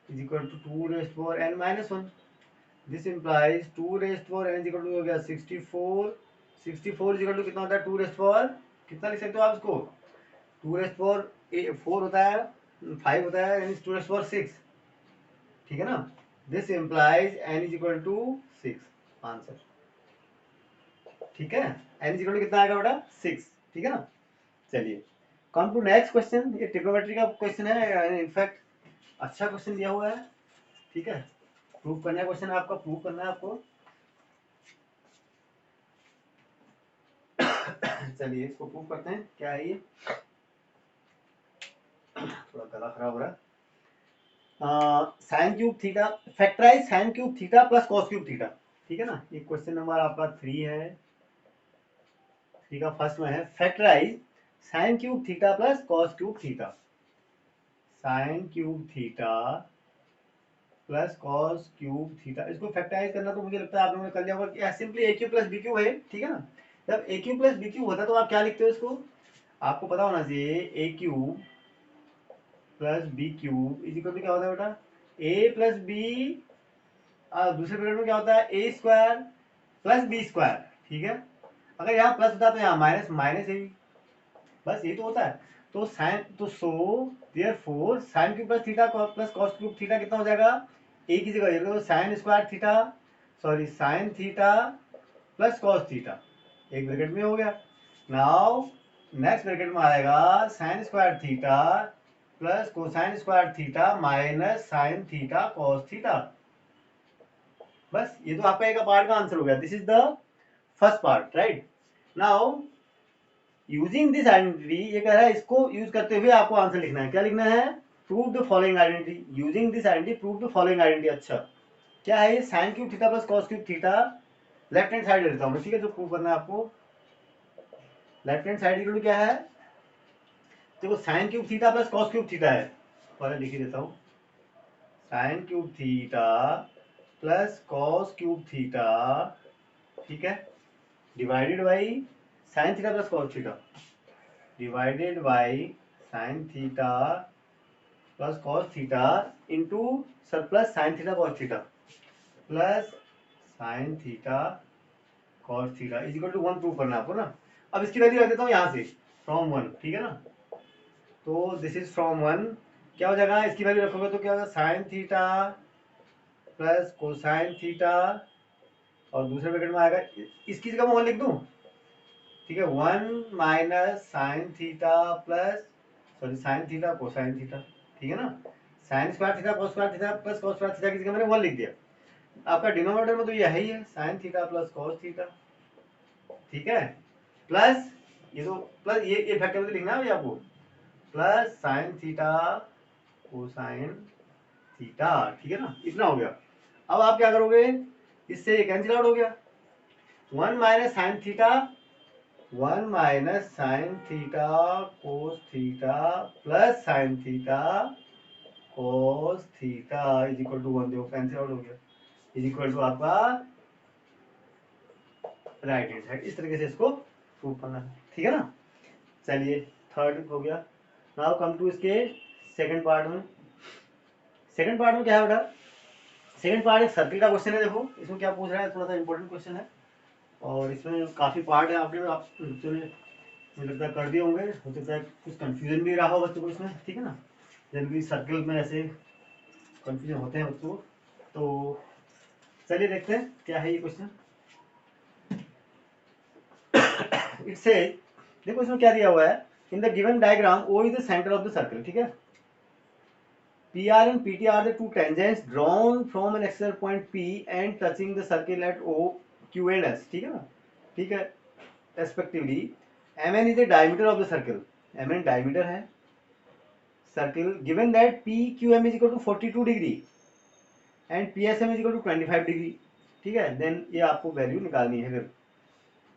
is equal to 2 raised power N minus 1। This implies 2 raised power N is equal to हो गया 64, 64 इज इक्वल टू कितना होता है 2 रेस्ट फॉर, कितना लिख सकते हो आप इसको, 2 रेस्ट फॉर 4 होता है, 5 होता है, यानी 2 रेस्ट फॉर 6, ठीक है ना। This implies N is equal to 6, answer, ठीक है। एन इज इक्वल टू कितना आएगा बेटा 6, ठीक है ना। चलिए कम टू नेक्स्ट क्वेश्चन, ये ट्रिग्नोमेट्री का क्वेश्चन है, इनफैक्ट अच्छा क्वेश्चन दिया हुआ है, ठीक है। प्रूव करना है क्वेश्चन आपका, प्रूव करना है आपको। चलिए इसको प्रूव करते हैं, क्या है ये, थोड़ा गला खराब हो रहा है। Sine cube theta, factorise sine cube theta plus cos cube theta, ठीक है ना। ये क्वेश्चन नंबर आपका 3 है, 3 का फर्स्ट में है, factorise sine cube theta plus cos cube theta, sine cube theta plus cos cube theta, इसको फैक्टराइज करना तो मुझे लगता है आप लोगों ने कर लिया होगा कि सिंपली ए क्यूब प्लस बी क्यूब है, ठीक है ना। जब ए क्यूब प्लस बी क्यूब होता है तो आप क्या लिखते हो इसको, आपको पता होना चाहिए A cube plus B cube is equal to क्या होता है बेटा, ए प्लस बी, दूसरे पीरियड में क्या होता है A square plus B square, ठीक है। अगर यहाँ प्लस होता है तो यहाँ माइनस माइनस है, बस ये तो होता है। तो साइन, तो so therefore sine cube plus theta plus cos cube theta कितना हो जाएगा, ए की जगह तो sine square theta, sorry sine theta plus cos theta, एक ब्रैकेट में हो गया। नाउ नेक्स्ट ब्रैकेट में आएगा sine square theta plus cosine square theta minus sine theta cos theta. बस ये तो आपका एक पार्ट का आंसर हो गया, this is the first part, right. Now using this identity, ये कह रहा है इसको यूज करते हुए आपको आंसर लिखना है, क्या लिखना है, prove the following identity, using this identity prove the following identity. अच्छा क्या है ये, sine cube theta plus cos cube theta, left hand side लेता हूँ, ठीक है, जो प्रूव करना है आपको, left hand side equal to क्या है, देखो sine cube theta plus cos cube theta है, पहले लिख ही देता हूँ, sine cube theta plus cos cube theta, ठीक है, divided by sine theta plus cos theta, divided by sine theta plus cos theta into sir plus sine theta cos theta plus sine theta cos theta is equal to 1 prove करना आपको ना। अब इसकी value रख देता हूँ यहाँ से फ्रॉम 1, ठीक है ना। तो दिस इज फ्रॉम 1, क्या हो जाएगा, इसकी वैल्यू रखोगे तो क्या होगा, sign theta plus cosine theta, और दूसरे ब्रैकेट में आएगा, इसकी जगह मैं 1 लिख दूँ, ठीक है, 1 minus sine theta plus, sorry sine theta cosine theta, ठीक है ना, sine square theta cos square theta plus cos square theta की जगह मैंने 1 लिख दिया। आपका डिनोमिनेटर में तो यही है sign theta plus cos theta, ठीक है, प्लस ये तो प्लस ये फैक्टर में तो लिखना है आपको, plus sine theta cosine theta, ठीक है ना, इतना हो गया। अब आप क्या करोगे, इससे कैंसिल आउट हो गया, 1 minus sine theta, 1 minus sine theta cos theta plus sine theta cos theta is equal to 1, देखो कैंसिल आउट हो गया, इज इक्वल टू आपका राइट हैंड साइड। इस तरीके से इसको प्रूव करना है, ठीक है ना। चलिए थर्ड हो गया। नाउ कम टू इसके सेकंड पार्ट में। सेकंड पार्ट में क्या है बेटा, सेकंड पार्ट एक सर्किल का क्वेश्चन है, देखो इसमें क्या पूछ रहा है, थोड़ा सा इंपॉर्टेंट क्वेश्चन है, और इसमें काफी पार्ट है, आपने आप मुझे लगता है कर दिए होंगे, हो सकता है कुछ कंफ्यूजन भी रहा हो बच्चों को इसमें, ठीक है ना। जनरली सर्किल में ऐसे कंफ्यूजन होते हैं बच्चों। तो चलिए देखते हैं क्या है ये क्वेश्चन। इट से देखो इसमें क्या दिया हुआ है, in the given diagram O is the centre of the circle, ठीक है। P R and P T are the two tangents drawn from an external point P and touching the circle at O Q and S, ठीक है ना, ठीक है, respectively. M N is the diameter of the circle, M N diameter है circle, given that P Q M is equal to 42 degree and P S M is equal to 25 degree, ठीक है। Then ये आपको value निकालनी है। फिर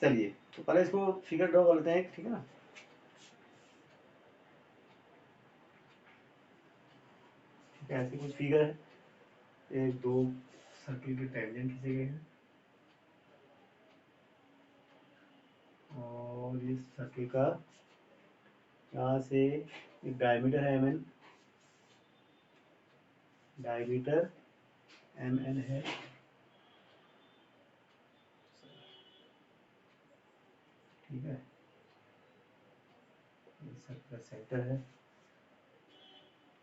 चलिए तो पहले इसको फिगर ड्रॉ कर लेते हैं, ठीक है ना। ठीक है, ऐसे कुछ फिगर है, एक दो सर्किल के टेंजेंट खींचे गए हैं और इस सर्किल का यहाँ से एक डायमीटर है M N, diameter M N है, ठीक है, ये सर्किल का सेंटर है।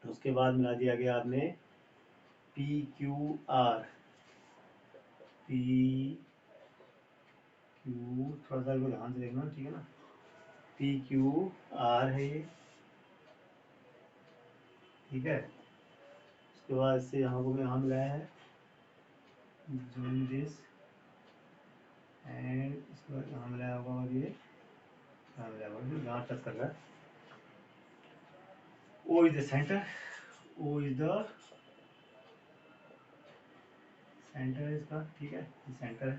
तो उसके बाद मिला दिया गया आपने P Q are, P Q, थोड़ा सा इसको ध्यान से देखना, ठीक है ना, पी क्यू आर है ये, ठीक है। उसके बाद से यहाँ को यहाँ मिलाया है जोइन दिस एंड इसके बाद यहाँ मिलाया होगा और ये यहाँ मिलाया होगा, यहाँ टच कर रहा है। O is the center, O is the centre है इसका, ठीक है, ये सेंटर है।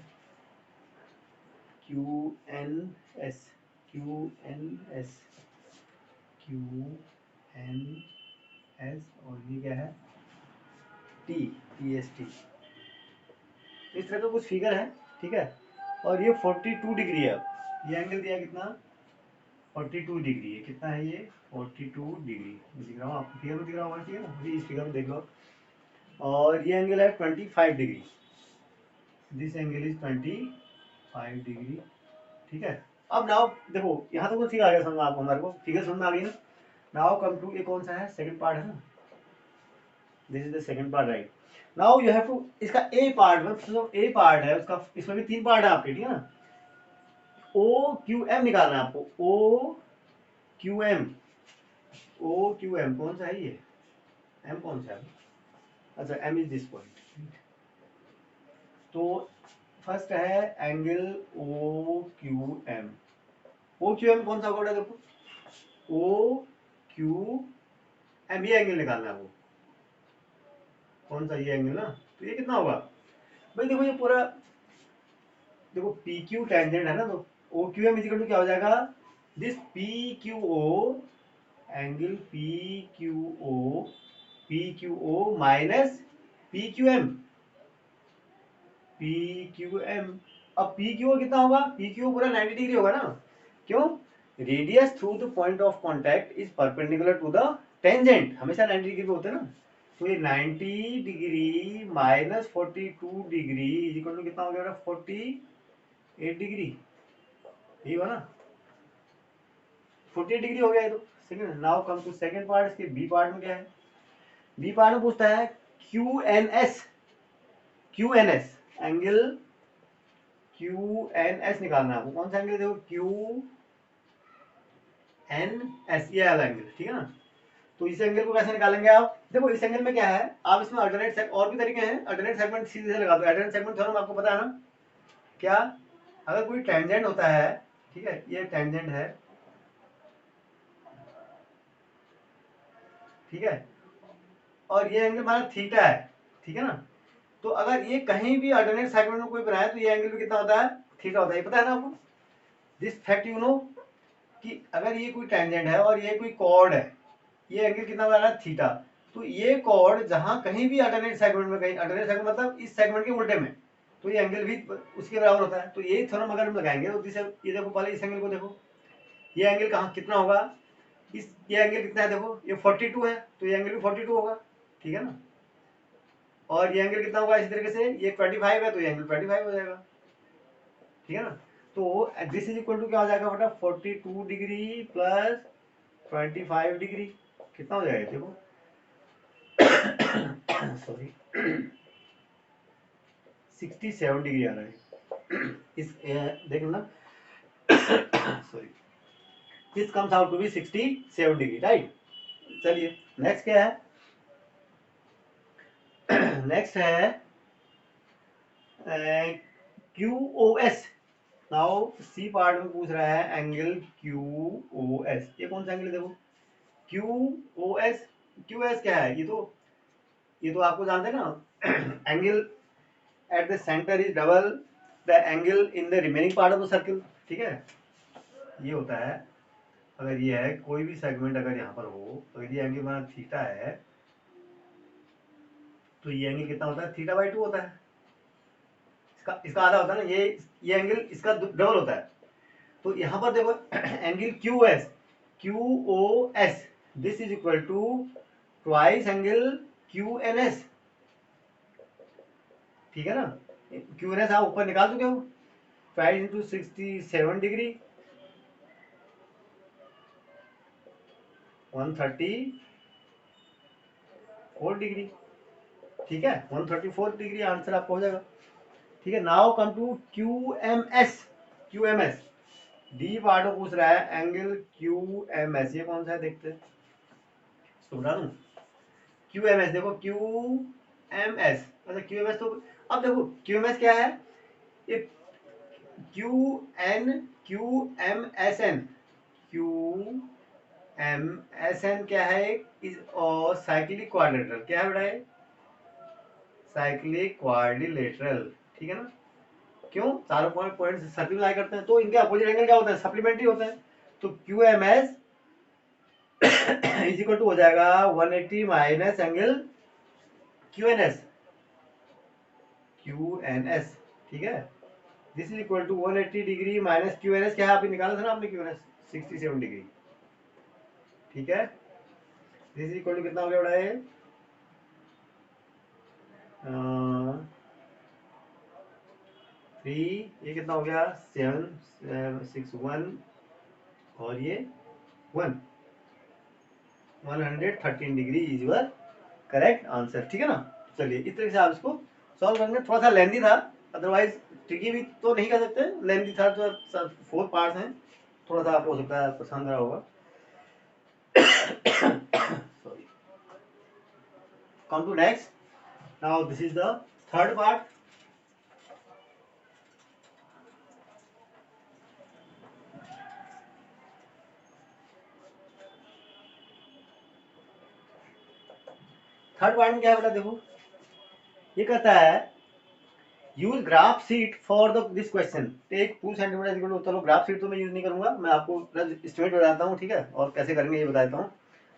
Q N S, Q N S, Q N S, और ये क्या है, टी, टी एस टी। इस तरह का कुछ फिगर है, ठीक है। और ये 42 डिग्री है, ये एंगल दिया कितना, 42 डिग्री है। कितना है ये, 42 डिग्री, दिख रहा हूँ आपको, फिगर में दिख रहा होगा, ठीक है ना, इस फिगर में देख लो। और ये एंगल है 25 degree, this angle is 25 degree, ठीक है। अब नाउ देखो यहाँ तक तो ठीक आ गया समझ में आपको, हमारे को फिगर समझ में आ गई ना। नाउ कम टू, ये कौन सा है, सेकंड पार्ट है ना, this is the second part, right. Now you have to, इसका ए पार्ट मतलब ए पार्ट है उसका, इसमें भी तीन पार्ट है आपके, ठीक है ना। ओ क्यू एम निकालना है आपको, O Q M, O Q M कौन सा है ये, एम कौन सा है, अच्छा एम इज दिस पॉइंट। तो फर्स्ट है angle O Q M, O Q M कौन सा होगा देखो, ओ क्यू एम, ये एंगल निकालना है वो, कौन सा, ये एंगल ना। तो ये कितना होगा भाई, देखो ये पूरा, देखो पी क्यू टेंजेंट है ना, तो O Q M is equal to क्या हो जाएगा, this P Q O, angle P Q O, P Q O minus P Q M, P Q M. अब पी क्यू ओ कितना होगा, पी क्यू पूरा 90 डिग्री होगा ना, क्यों, radius through the point of contact is perpendicular to the tangent, हमेशा 90 degree पे होते हैं ना। तो ये 90 degree minus 42 degree is equal to कितना हो गया, 48 डिग्री, यही हुआ ना, 48 डिग्री हो गया ये तो। Second, now come to second part, इसके बी पार्ट में क्या है, बी पार्ट में पूछता है Q N S, Q N S angle, Q N S निकालना है आपको, कौन सा एंगल, देखो क्यू एन एस, ये वाला एंगल, ठीक है ना। तो इस एंगल को कैसे निकालेंगे आप, देखो इस एंगल में क्या है, आप इसमें अल्टरनेट और भी तरीके हैं, अल्टरनेट सेगमेंट सीधे से लगा दो, अल्टरनेट सेगमेंट थ्योरम आपको पता है ना क्या, अगर कोई टेंजेंट होता है, ठीक है, ये टेंजेंट है, ठीक है, और ये एंगल हमारा थीटा है, ठीक है ना। तो अगर ये कहीं भी अल्टरनेट सेगमेंट में कोई बनाए तो ये एंगल भी कितना होता है, थीटा होता है, ये पता है ना आपको, दिस फैक्ट यू नो, कि अगर ये कोई टेंजेंट है और ये कोई कॉर्ड है, ये एंगल कितना बना है, थीटा। तो ये कॉर्ड जहां कहीं भी अल्टरनेट सेगमेंट में, कहीं अल्टरनेट सेगमेंट मतलब इस सेगमेंट के उल्टे में, तो ये एंगल भी उसके बराबर होता है। तो यही थ्योरम अगर हम लगाएंगे तो ये देखो पहले इस एंगल को देखो, ये एंगल कहाँ कितना होगा, इस, ये एंगल कितना है देखो, ये 42 है, तो ये एंगल भी 42 होगा, ठीक है ना। और ये एंगल कितना होगा इसी तरीके से, ये 25 है तो ये एंगल 25 हो जाएगा, ठीक है ना। तो दिस इज इक्वल टू क्या हो जाएगा बेटा, 42 डिग्री प्लस 25 डिग्री, कितना हो जाएगा देखो सॉरी 67 डिग्री आ रहा है इस देखो ना sorry this comes out to be 67 degree right. चलिए नेक्स्ट क्या है नेक्स्ट है Q O S. Now C part में पूछ रहा है एंगल क्यू ओ एस। ये कौन सा एंगल है देखो Q O S. Q S क्या है ये तो आपको जानते हैं ना angle at the centre is double the angle in the remaining part of the circle. ठीक है ये होता है अगर ये है कोई भी सेगमेंट अगर यहाँ पर हो तो यदि एंगल हमारा थीटा है तो ये एंगल कितना होता है थीटा बाई 2 होता है। इसका आधा होता है ना ये एंगल इसका डबल होता है। तो यहाँ पर देखो angle Q O S this is equal to twice angle Q N S. ठीक है ना क्यू एन एस आप ऊपर निकाल चुके हो 5 इंटू 67 डिग्री 134 डिग्री। ठीक है 134 डिग्री आंसर आपका हो जाएगा। ठीक है now come to Q M S D part में पूछ रहा है एंगल क्यू एम एस। ये कौन सा है देखते हैं इसको बता दूं क्यू एम एस। देखो क्यू एम एस अच्छा क्यू एम एस तो अब देखो क्यू एम एस क्या है ये Q M S N Q M S N क्या है इज और साइक्लिक क्वाड्रिलेटरल क्या है बेटा साइक्लिक क्वाड्रिलेटरल। ठीक है ना क्यों चारों पॉइंट सर्किल लाई करते हैं तो इनके अपोजिट एंगल क्या होता है सप्लीमेंट्री होता है। तो Q M S is equal to हो जाएगा 180 minus angle Q N S. ठीक है this is equal to 180 degree minus Q N S क्या है आपने निकाला था ना आपने क्यू एन एस 67 डिग्री। ठीक है दिस इज इक्वल टू कितना हो गया बड़ा है 3 ये कितना हो गया 761 और ये 113 degree is your correct answer. ठीक है ना चलिए इस तरह से आप इसको सॉल्व करेंगे। थोड़ा सा लेंदी था अदरवाइज ट्रिकी भी तो नहीं कर सकते लेंदी था तो 4 पार्ट्स हैं थोड़ा सा आपको हो सकता है पसंद रहा होगा। Sorry come to next now this is the third part. Third part में क्या है बेटा देखो ये कहता है use graph sheet for the this question take 2 centimetre. चलो ग्राफ शीट तो मैं यूज नहीं करूंगा मैं आपको एस्टिमेट बताता हूँ। ठीक है और कैसे करेंगे ये बताता हूँ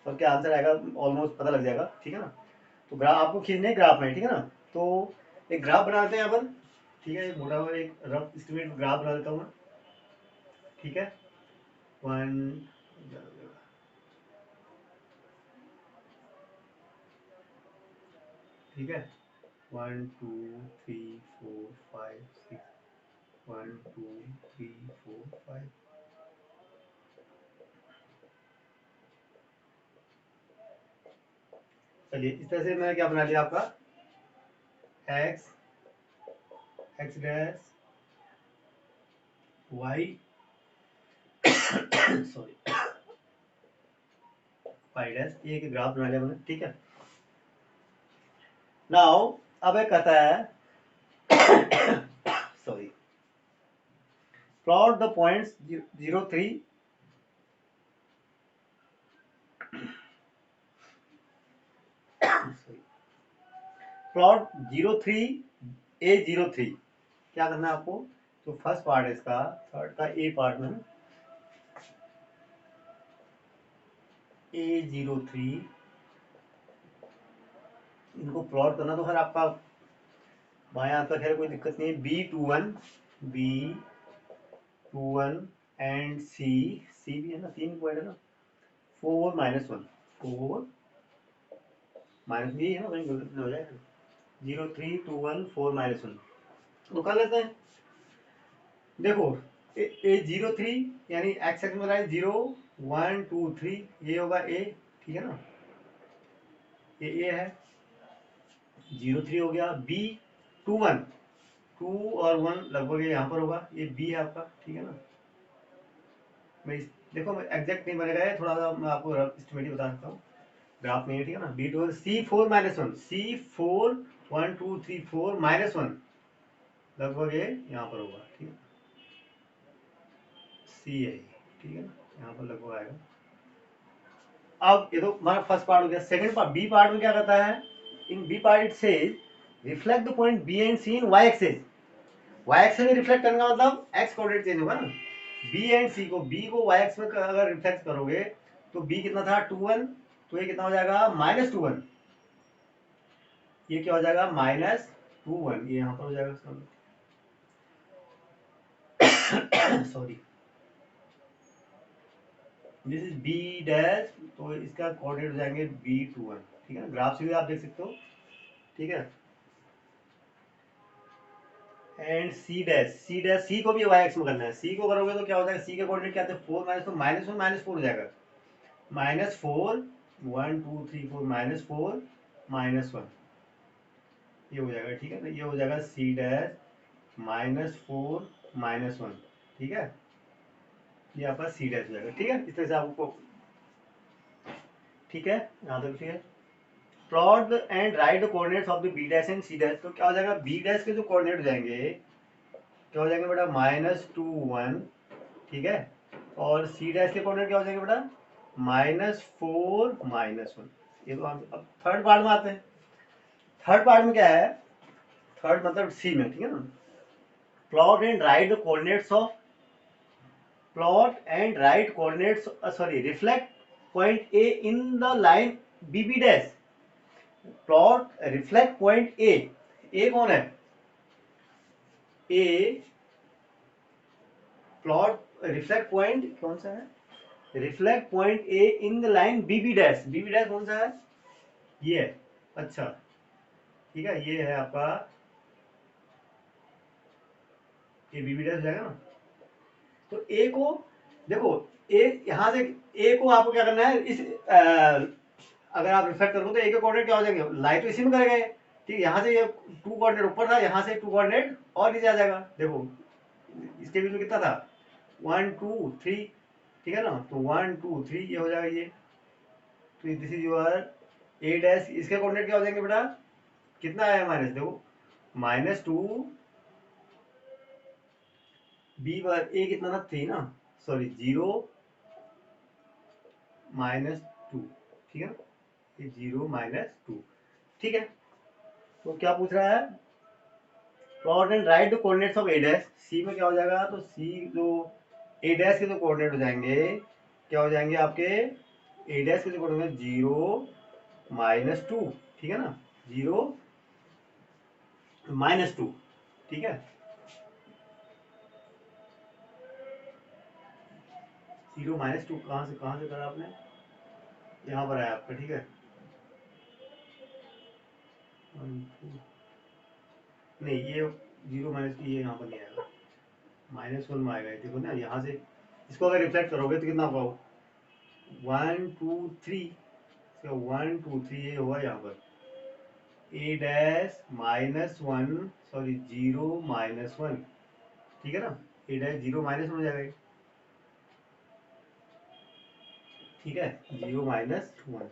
और क्या आंसर आएगा ऑलमोस्ट पता लग जाएगा। ठीक है ना तो ग्राफ आपको खींचने ग्राफ में। ठीक है ना तो एक ग्राफ बना देते हैं यहाँ पर। ठीक है एक मोटा हुआ एक रफ एस्टिमेट ग्राफ बना देता हूँ मैं। ठीक है 1 ठीक है 1 2 3 4 5 6 1 2 3 4 5 चलिए इस तरह से मैंने क्या बना लिया आपका X dash Y sorry Y dash ये एक ग्राफ बना लिया मैंने। ठीक है नाउ अब एक कहता है sorry plot the points 03 plot 03 क्या करना है आपको तो फर्स्ट पार्ट है इसका थर्ड का ए पार्ट में A03 इनको प्लॉट करना तो खैर आपका बाएं हाथ का खैर कोई दिक्कत नहीं है B21 एंड सी भी है ना 3 पॉइंट है ना 4 -1 4 माइनस भी है ना वही हो जाएगा 0321 4 -1 तो कर लेते हैं। देखो A03 यानी एक्स एक्स में 0 1 2 3 ये होगा ए। ठीक है ना ये ए है 0 3 हो गया, बी 2 1, 2 और 1 लगभग यहाँ पर होगा, ये बी है आपका, ठीक है ना। देखो मैं एग्जैक्ट नहीं बनेगा, ये थोड़ा सा मैं आपको एस्टिमेट बता सकता हूँ, ग्राफ में है, ठीक है ना। बी टू सी 4 -1, सी 4 1 2 3 4 -1 लगभग ये यहाँ पर होगा, ठीक है, सी है, ठीक है ना, यहाँ पर लगभग आएगा। अब ये तो हमारा फर्स्ट पार्ट हो गया। सेकंड पार्ट, बी पार्ट में क्या कहता है, in B part it says reflect the point B and C in Y axis. Y axis में रिफ्लेक्ट करने का मतलब एक्स कोऑर्डिनेट चेंज होगा ना। बी एंड सी को, बी को वाई एक्स में अगर रिफ्लेक्ट करोगे तो बी कितना था 2 1, तो ये कितना हो जाएगा -2 1, ये क्या हो जाएगा -2 1, ये यहाँ पर हो जाएगा sorry, this is B dash, तो इसका कोऑर्डिनेट हो जाएंगे B21, ठीक है ना, ग्राफ से भी आप देख सकते हो, ठीक है। एंड सी डैश, सी को भी वाई एक्स में करना है, सी को करोगे तो क्या हो जाएगा, सी के कोऑर्डिनेट क्या आते हैं 4 -4 -1 -4 हो जाएगा, -4 1 2 3 4 -4 -1, ये हो जाएगा, ठीक है ना, ये हो जाएगा सी डैश -4 -1, ठीक है, ये आपका सी डैश हो जाएगा, ठीक है, इस तरह से आपको, ठीक है, यहाँ तक ठीक है। Plot and write the coordinates of the B dash and C dash, तो क्या हो जाएगा, बी डैश के जो कोऑर्डिनेट हो जाएंगे क्या हो जाएंगे बेटा -2 1, ठीक है, और सी डैश के कोऑर्डिनेट क्या हो जाएंगे बेटा -4 -1। ये तो हम अब थर्ड पार्ट में आते हैं। थर्ड पार्ट में क्या है, थर्ड मतलब सी में, ठीक है ना, plot and write the coordinates of, plot and write coordinates sorry reflect point A in the line B B dash, plot reflect point A कौन है, ए प्लॉट रिफ्लेक्ट पॉइंट कौन सा है, reflect point A in the line B B dash, B B dash कौन सा है, ये है, अच्छा, ठीक है, ये है आपका, ये बीबी डैश जाएगा ना, तो ए को देखो, ए यहां से ए को आपको क्या करना है, इस अगर आप रिफ्लेक्ट करोगे तो ए के कोऑर्डिनेट क्या हो जाएंगे, लाइट तो इसी में करेगा, ठीक है, यहाँ से ये 2 कोऑर्डिनेट ऊपर था, यहाँ से 2 कोऑर्डिनेट और नीचे आ जाएगा, देखो इसके बीच में कितना था 1 2 3, ठीक है ना, तो 1 2 3 ये हो जाएगा, ये तो this is your A dash, इसके कोऑर्डिनेट क्या हो जाएंगे बेटा, कितना आया माइनस, देखो -2, बी पर ए कितना था 3 ना, सॉरी 0 -2, ठीक है ना, ये 0 -2, ठीक है। तो क्या पूछ रहा है, plot and write the coordinates of A dash, C में क्या हो जाएगा, तो सी जो ए डैश के जो कोऑर्डिनेट हो जाएंगे क्या हो जाएंगे आपके, ए डैश के जो कोऑर्डिनेट 0 -2, ठीक है ना, 0 -2, ठीक है, 0 -2 कहाँ से करा आपने, यहाँ पर आया आपका, ठीक है, 1 2, नहीं ये 0 -2 ये यहाँ पर नहीं आएगा, -1 में आएगा, देखो ना यहाँ से इसको अगर रिफ्लेक्ट करोगे तो कितना होगा 1 2 3, 1 2 3 ये होगा यहाँ पर ए डैश -1 सॉरी 0 -1, ठीक है ना, ए डैश 0 -1 हो जाएगा, ठीक है, 0 -1,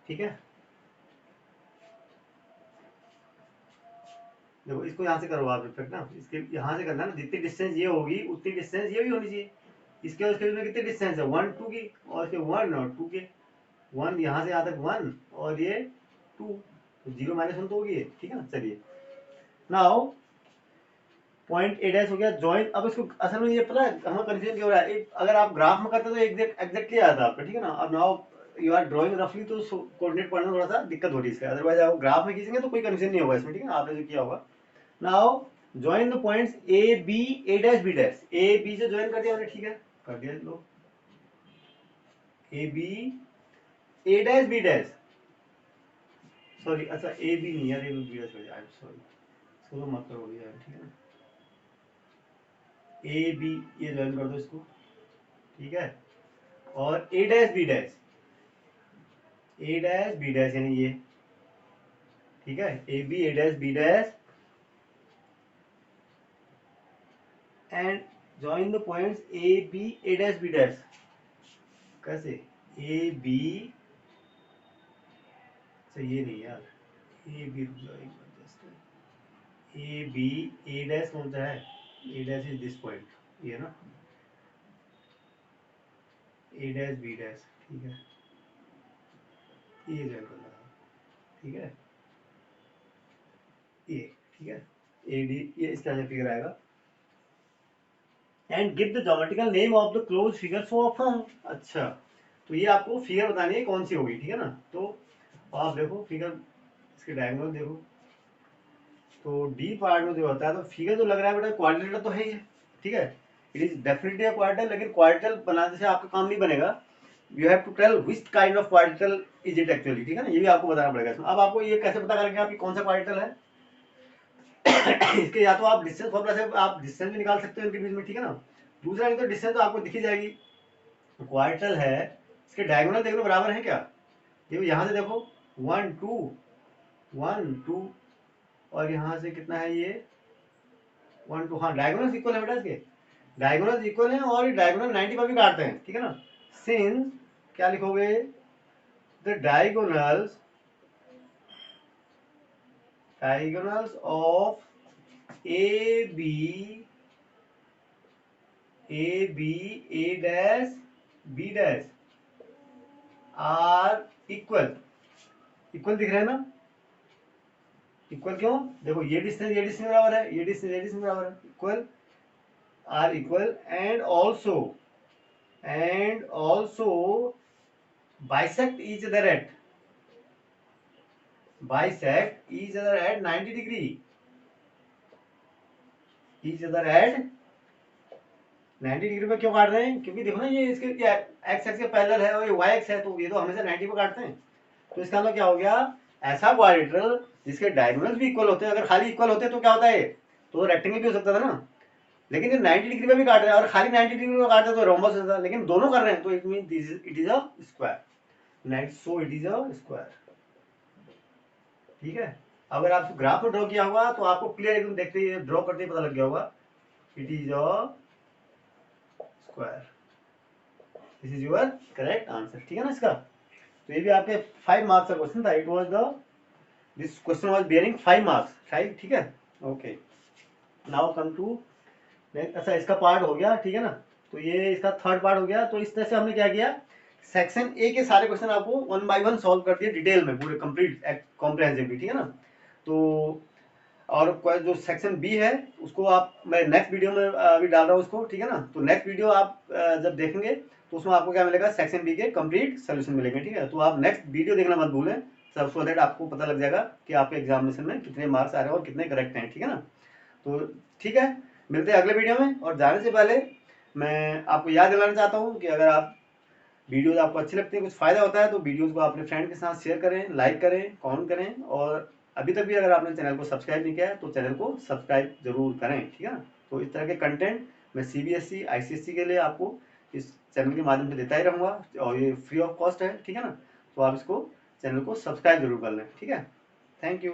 ठीक है, देखो इसको यहाँ से करो आप रिफ्लेक्ट ना, इसके यहाँ से करना ना, जितनी डिस्टेंस ये होगी उतनी डिस्टेंस ये भी होनी चाहिए, इसके और इसके बीच में कितनी डिस्टेंस है 1 2 की, और इसके 1 और 2 के, 1 यहाँ से यहाँ तक 1 और ये 2, तो 0 -1 तो होगी, ठीक है ना, चलिए नाउ पॉइंट ए डैश हो गया जॉइन। अब इसको असल में ये पता है हमें कंफ्यूजन क्यों हो रहा है, अगर आप ग्राफ में करते तो एग्जैक्टली आता आपका, ठीक है ना, अब नाउ यू आर ड्राइंग रफली तो कोऑर्डिनेट पढ़ने में थोड़ा सा दिक्कत हो रही है इसका, अदरवाइज आप ग्राफ में खींचेंगे तो कोई कंफ्यूजन नहीं होगा इसमें, ठीक है ना, आपने जो किया होगा। Now join the points A B A dash B dash, A B से जॉइन कर दिया हमने, ठीक है, कर दिया लो, A B A dash B dash, sorry अच्छा ए बी नहीं यार, ए बी डैश हो जाए, सॉरी इसको तो मत करो यार, ठीक है ना, ए बी ये जॉइन कर दो इसको, ठीक है, और A dash B dash, A dash B dash यानी ये, ठीक है, A B A dash B dash and join the points A B A dash B dash. कैसे? ए बी, ये नहीं यार, ए बी, रुक जाओ एक बार just, A B A dash कौन सा है, A dash is this point, ये ना, ए डैश बी डैश, ठीक है, ये ज्वाइन करना है, ठीक है, ये, ठीक है, ए डी, ये इस तरह से फिगर आएगा। And give the geometrical name of the close figure so from. अच्छा, तो ये आपको फिगर बतानी है कौन सी होगी, ठीक है ना। तो आप देखो फिगर, इसके डायगोनल देखो, तो डी पार्ट में जो होता है, तो फिगर तो लग रहा है बेटा क्वाड्रेटर तो है ही है, ठीक है, it is definitely a quadrilateral, लेकिन क्वाड्रेटर बनाने से आपका काम नहीं बनेगा, you have to tell which kind of quadrilateral is it actually, ठीक है ना, ये भी आपको बताना पड़ेगा इसमें। अब आपको ये कैसे पता करेंगे आप कौन सा क्वाड्रेटर है इसके या तो आप डिस्टेंस फॉर्मूला से आप डिस्टेंस भी निकाल सकते हो इनके बीच में, ठीक है ना। दूसरा नहीं तो डिस्टेंस तो आपको दिखी जाएगी, क्वाड्रेटर है, इसके डायगोनल देखो बराबर है क्या, देखो यहाँ से देखो 1 2 1 2, और यहाँ से कितना है ये 1 2, हाँ डायगोनल इक्वल है बेटा, इसके डायगोनल इक्वल है, और ये डायगोनल 90 पर भी काटते हैं, ठीक है ना। सिंस क्या लिखोगे, the diagonals of A B A dash B dash are equal, equal दिख रहे हैं ना, इक्वल क्यों, देखो ये डिस्टेंस बराबर है, ये डिस्टेंस बराबर है, equal, are equal, and also bisect each other at 90 degree, each other at 90 degree पे क्यों काट रहे हैं, क्योंकि देखो ना ये इसके एक्स एक्स के पैरेलल है और ये वाई एक्स है, तो ये तो हमेशा 90 पे काटते हैं। तो इसका मतलब क्या हो गया, ऐसा क्वाड्रेटर जिसके डायगोनल्स भी इक्वल होते हैं, अगर खाली इक्वल होते तो क्या होता है, तो रेक्टेंगल भी हो सकता था ना, लेकिन ये 90 डिग्री पे भी काट रहे हैं, और खाली 90 डिग्री पे काट रहे तो रोम्बस होता है, लेकिन दोनों कर रहे हैं, तो it mean it is a square, so it is a square, ठीक है। अगर आप ग्राफ में ड्रॉ किया होगा तो आपको क्लियर एकदम देखते ही ड्रॉ करते ही पता लग गया होगा, it is a square, this is your correct answer, ठीक है ना इसका। तो ये भी आपके 5 मार्क्स का क्वेश्चन था, it was the this question was bearing 5 marks, right, ठीक है, ओके। नाउ कम टू, अच्छा इसका पार्ट हो गया, ठीक है ना, तो ये इसका थर्ड पार्ट हो गया। तो इस तरह से हमने क्या किया, सेक्शन ए के सारे क्वेश्चन आपको 1 बाय 1 सॉल्व कर दिए डिटेल में, पूरे कंप्लीट कॉम्प्रिहेंसिवली, ठीक है ना। तो और जो सेक्शन बी है उसको आप, मैं नेक्स्ट वीडियो में अभी डाल रहा हूँ उसको, ठीक है ना। तो नेक्स्ट वीडियो आप जब देखेंगे तो उसमें आपको क्या मिलेगा, सेक्शन बी के कंप्लीट सोल्यूशन मिलेंगे, ठीक है। तो आप नेक्स्ट वीडियो देखना मत भूलें, सब सो दैट आपको पता लग जाएगा कि आपके एग्जामिनेशन में कितने मार्क्स आ रहे हैं और कितने करेक्ट हैं, ठीक है ना। तो ठीक है, मिलते हैं अगले वीडियो में। और जाने से पहले मैं आपको याद दिलाना चाहता हूँ कि अगर आप वीडियोज आपको अच्छी लगती है, कुछ फायदा होता है, तो वीडियोज को अपने फ्रेंड के साथ शेयर करें, लाइक करें, कमेंट करें, और अभी तक भी अगर आपने चैनल को सब्सक्राइब नहीं किया है तो चैनल को सब्सक्राइब जरूर करें, ठीक है ना। तो इस तरह के कंटेंट मैं CBSE ICSE के लिए आपको इस चैनल के माध्यम से देता ही रहूँगा, और ये फ्री ऑफ कॉस्ट है, ठीक है ना। तो आप इसको चैनल को सब्सक्राइब जरूर कर लें, ठीक है। Thank you.